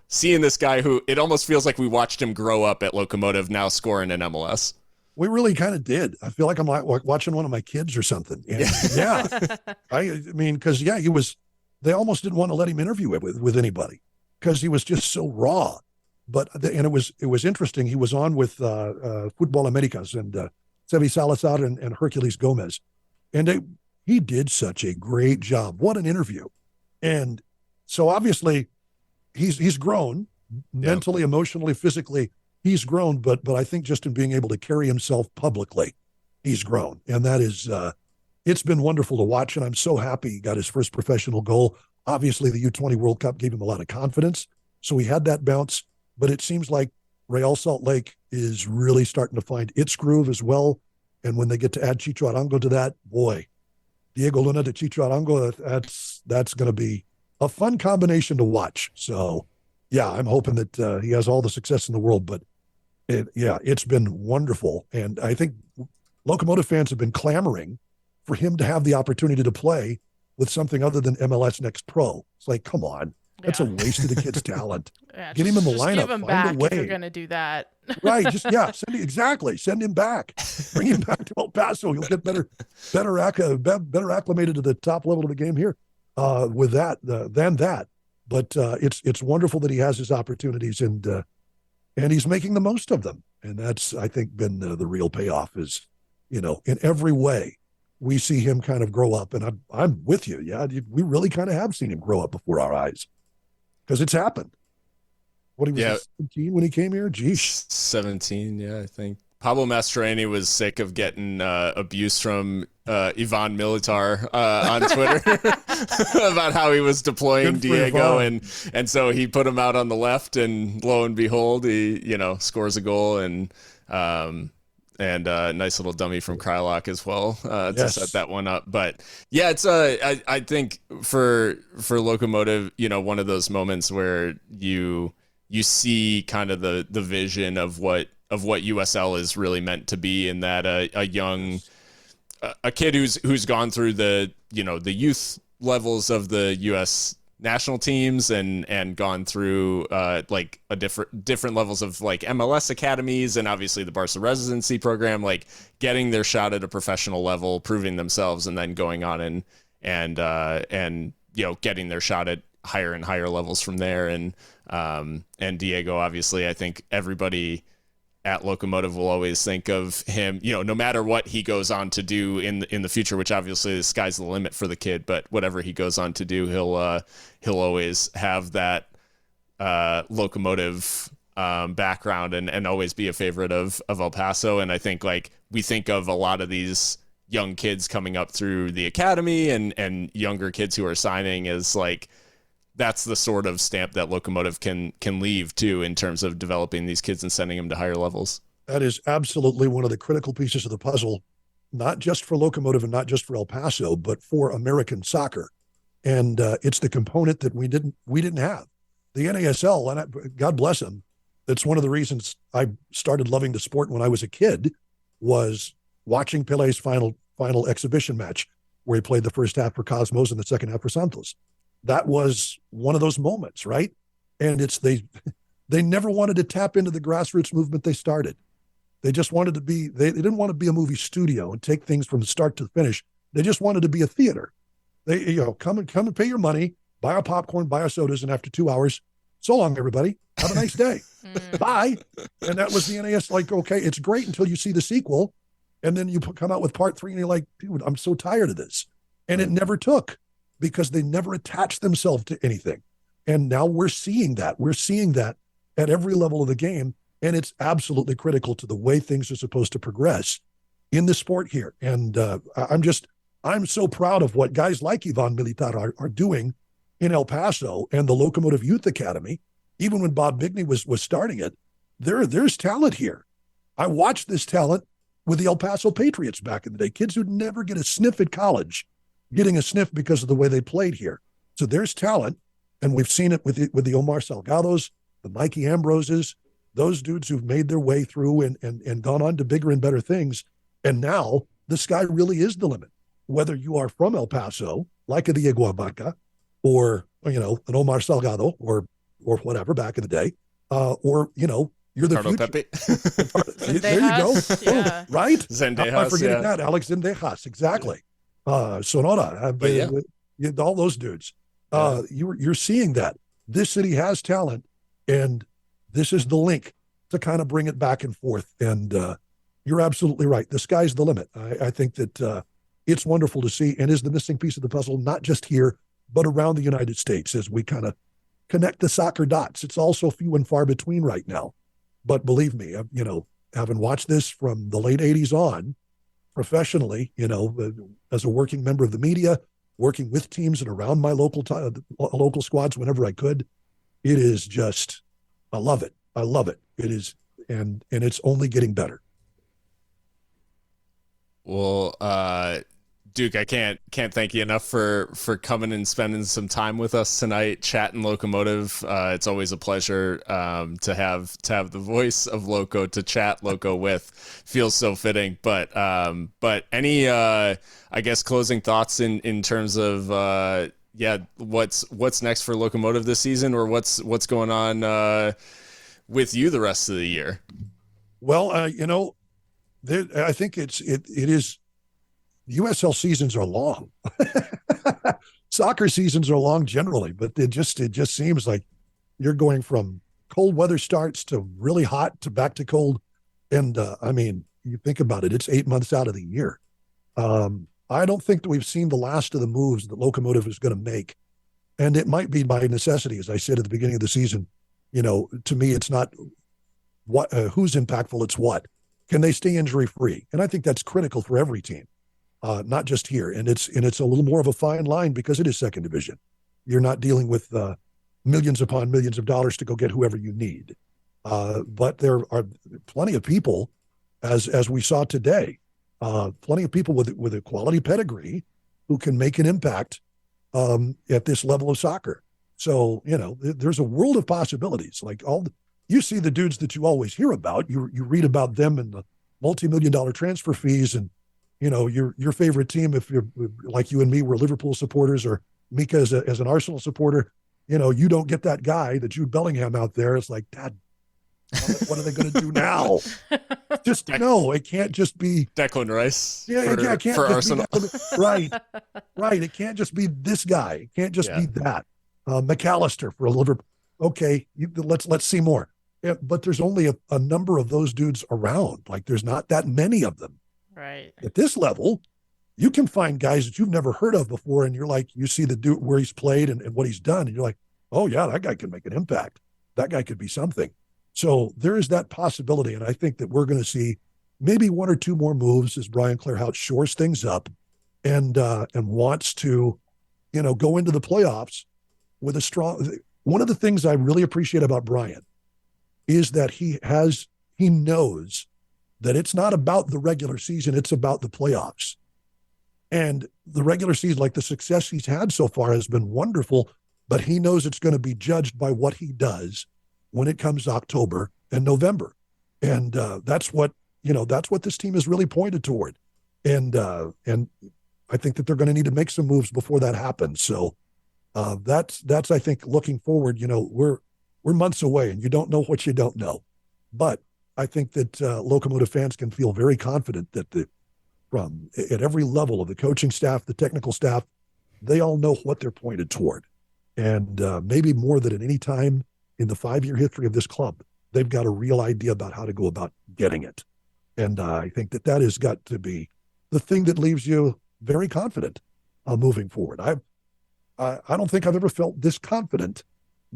seeing this guy who it almost feels like we watched him grow up at Locomotive, now scoring in MLS. We really kind of did. I feel like I'm like watching one of my kids or something. And yeah. I mean, because they almost didn't want to let him interview with anybody because he was just so raw. And it was interesting. He was on with Football Americas and Sevi Salazar and Hercules Gomez. And he did such a great job. What an interview. And so obviously he's grown mentally, emotionally, physically. He's grown, but I think just in being able to carry himself publicly, he's grown. And that is, it's been wonderful to watch. And I'm so happy he got his first professional goal. Obviously, the U20 World Cup gave him a lot of confidence. So he had that bounce, but it seems like Real Salt Lake is really starting to find its groove as well. And when they get to add Chicho Arango to that, boy, Diego Luna to Chicho Arango, that's going to be a fun combination to watch. So, yeah, I'm hoping that he has all the success in the world. But, it's been wonderful. And I think Locomotive fans have been clamoring for him to have the opportunity to play with something other than MLS Next Pro. It's like, come on. That's a waste of the kid's talent. Get him in the lineup. Give him back if you're going to do that. Right. Send him back. Bring him back to El Paso. You'll get better acclimated to the top level of the game here with that than that. But it's wonderful that he has his opportunities and he's making the most of them. And that's, I think, been the real payoff is, in every way we see him kind of grow up. And I'm with you. Yeah, we really kind of have seen him grow up before our eyes because it's happened. What, he was 17 when he came here? Geez. 17, yeah, I think. Pablo Mastroeni was sick of getting abuse from Ivan Militar on Twitter about how he was deploying Diego, and so he put him out on the left, and lo and behold, he scores a goal and a nice little dummy from Clarhaut as well to set that one up. But yeah, it's I think for Locomotive, one of those moments where you see kind of the vision of what USL is really meant to be, in that a kid who's gone through the youth levels of the US national teams and gone through like a different levels of like MLS academies and obviously the Barca residency program, like getting their shot at a professional level, proving themselves, and then going on and getting their shot at higher and higher levels from there. And Diego, obviously, I think everybody at Locomotive will always think of him, no matter what he goes on to do in the future, which obviously the sky's the limit for the kid, but whatever he goes on to do, he'll always have that Locomotive background and always be a favorite of El Paso. And I think like we think of a lot of these young kids coming up through the academy and younger kids who are signing as like, that's the sort of stamp that Locomotive can leave too, in terms of developing these kids and sending them to higher levels. That is absolutely one of the critical pieces of the puzzle, not just for Locomotive and not just for El Paso, but for American soccer. And it's the component that we didn't have. The NASL, and God bless him, that's one of the reasons I started loving the sport when I was a kid, was watching Pele's final exhibition match where he played the first half for Cosmos and the second half for Santos. That was one of those moments, right? And they never wanted to tap into the grassroots movement they started. They just wanted to be, they didn't want to be a movie studio and take things from the start to the finish. They just wanted to be a theater. They, come and pay your money, buy our popcorn, buy our sodas, and after 2 hours, so long, everybody. Have a nice day. Bye. And that was the NAS. Like, okay, it's great until you see the sequel. And then you come out with part 3 and you're like, dude, I'm so tired of this. And it never took because they never attached themselves to anything. And now we're seeing that. We're seeing that at every level of the game. And it's absolutely critical to the way things are supposed to progress in the sport here. And I'm so proud of what guys like Ivan Militar are doing in El Paso and the Locomotive Youth Academy. Even when Bob Bigney was starting it, there's talent here. I watched this talent with the El Paso Patriots back in the day. Kids who'd never get a sniff at college, getting a sniff because of the way they played here. So there's talent, and we've seen it with the Omar Salgados, the Mikey Ambroses, those dudes who've made their way through and gone on to bigger and better things. And now the sky really is the limit. Whether you are from El Paso, like a Diego Abanca, or an Omar Salgado, or whatever back in the day, or you're the Ricardo future. There you go. Yeah. Right? Zendejas, I'm forgetting that. Alex Zendejas, exactly. Sonora, all those dudes. You're seeing that. This city has talent, and this is the link to kind of bring it back and forth. And you're absolutely right. The sky's the limit. I think that it's wonderful to see, and is the missing piece of the puzzle, not just here, but around the United States as we kind of connect the soccer dots. It's also few and far between right now. But believe me, having watched this from the late 80s on, professionally, as a working member of the media, working with teams and around my local squads whenever I could, it is just, I love it. I love it. It is, and it's only getting better. Well, Duke, I can't thank you enough for coming and spending some time with us tonight, chatting Locomotive. It's always a pleasure to have the voice of Loco to chat Loco with. Feels so fitting. But any I guess closing thoughts in terms of what's next for Locomotive this season, or what's going on with you the rest of the year? Well, I think it is. USL seasons are long. Soccer seasons are long generally, but it just seems like you're going from cold weather starts to really hot to back to cold. And you think about it, it's 8 months out of the year. I don't think that we've seen the last of the moves that Locomotive is going to make. And it might be by necessity, as I said at the beginning of the season. To me, it's not who's impactful, it's what. Can they stay injury free? And I think that's critical for every team. Not just here. And it's a little more of a fine line because it is second division. You're not dealing with millions upon millions of dollars to go get whoever you need. But there are plenty of people, as we saw today, plenty of people with a quality pedigree who can make an impact at this level of soccer. So, there's a world of possibilities. Like you see the dudes that you always hear about. You read about them and the multi-million-dollar transfer fees, and your favorite team, if you're like you and me, we're Liverpool supporters, or Mikka as an Arsenal supporter, you don't get that guy, the Jude Bellingham out there. It's like, Dad, what are they going to do now? Just no, it can't just be Declan Rice. Yeah, it can't for just Arsenal. Right. It can't just be this guy. It can't just be that. McAllister for a Liverpool. Okay, let's see more. Yeah, but there's only a number of those dudes around. Like, there's not that many of them. Right. At this level, you can find guys that you've never heard of before, and you're like, you see the dude where he's played and what he's done, and you're like, oh yeah, that guy could make an impact. That guy could be something. So there is that possibility, and I think that we're going to see maybe one or two more moves as Brian Clarhaut shores things up and wants to, go into the playoffs with a strong. One of the things I really appreciate about Brian is that he knows that it's not about the regular season, it's about the playoffs. And the regular season, like the success he's had so far, has been wonderful, but he knows it's going to be judged by what he does when it comes October and November. And that's what this team is really pointed toward. And I think that they're going to need to make some moves before that happens. So that's I think, looking forward, we're months away, and you don't know what you don't know. But I think that Locomotive fans can feel very confident that from at every level of the coaching staff, the technical staff, they all know what they're pointed toward. And maybe more than at any time in the 5-year history of this club, they've got a real idea about how to go about getting it. And I think that has got to be the thing that leaves you very confident moving forward. I don't think I've ever felt this confident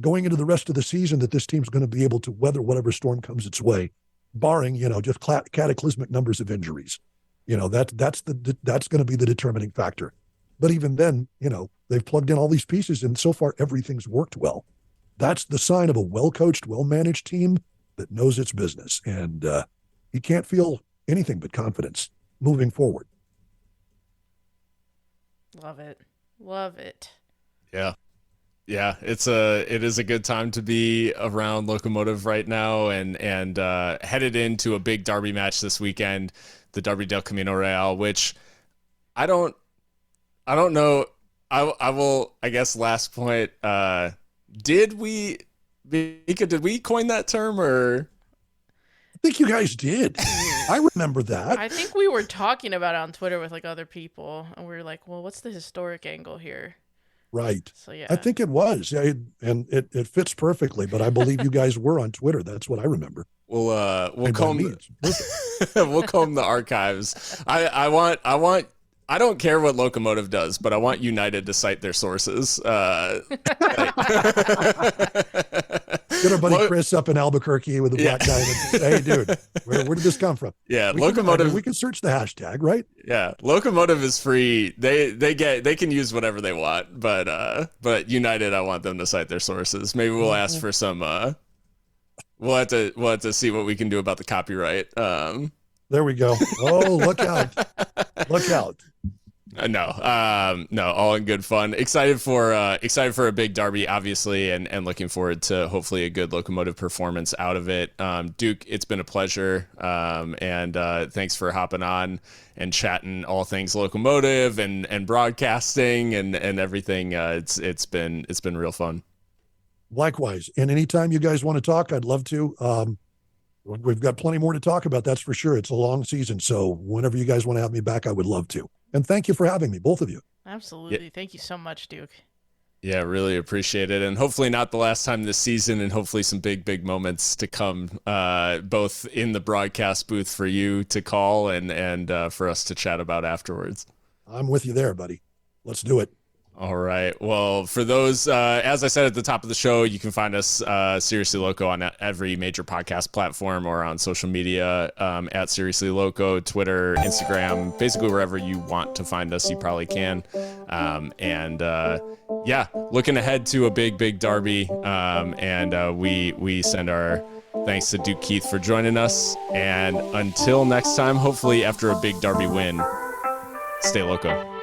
going into the rest of the season that this team's going to be able to weather whatever storm comes its way, barring, just cataclysmic numbers of injuries. That's going to be the determining factor. But even then, they've plugged in all these pieces, and so far everything's worked well. That's the sign of a well-coached, well-managed team that knows its business. And you can't feel anything but confidence moving forward. Love it. Love it. Yeah. Yeah, it is a good time to be around Locomotive right now, and headed into a big derby match this weekend, the Derby del Camino Real, which I don't know. I will, I guess, last point. Did we coin that term, or? I think you guys did. I remember that. I think we were talking about it on Twitter with other people, and we were like, well, what's the historic angle here? Right. So yeah, I think it was. Yeah, and it fits perfectly. But I believe you guys were on Twitter. That's what I remember. We'll comb we'll comb the archives. I don't care what Locomotive does, but I want United to cite their sources. Get our buddy Chris up in Albuquerque with the Black Diamond. Hey, dude, where did this come from? Yeah, Locomotive. We can search the hashtag, right? Yeah, Locomotive is free. They can use whatever they want, but United, I want them to cite their sources. Maybe we'll ask for some. We'll have to see what we can do about the copyright. There we go. Oh, look out! Look out! No, all in good fun. Excited for a big derby, obviously, and looking forward to hopefully a good Locomotive performance out of it. Duke, it's been a pleasure, and thanks for hopping on and chatting all things Locomotive and broadcasting and everything. It's been real fun. Likewise, and anytime you guys want to talk, I'd love to. We've got plenty more to talk about, that's for sure. It's a long season, so whenever you guys want to have me back, I would love to. And thank you for having me, both of you. Absolutely. Yeah. Thank you so much, Duke. Yeah, really appreciate it. And hopefully not the last time this season, and hopefully some big moments to come, both in the broadcast booth for you to call and for us to chat about afterwards. I'm with you there, buddy. Let's do it. All right. Well, for those, as I said at the top of the show, you can find us Seriously Loco on every major podcast platform or on social media at Seriously Loco, Twitter, Instagram, basically wherever you want to find us, you probably can. Yeah, looking ahead to a big derby. We send our thanks to Duke Keith for joining us. And until next time, hopefully after a big derby win, stay loco.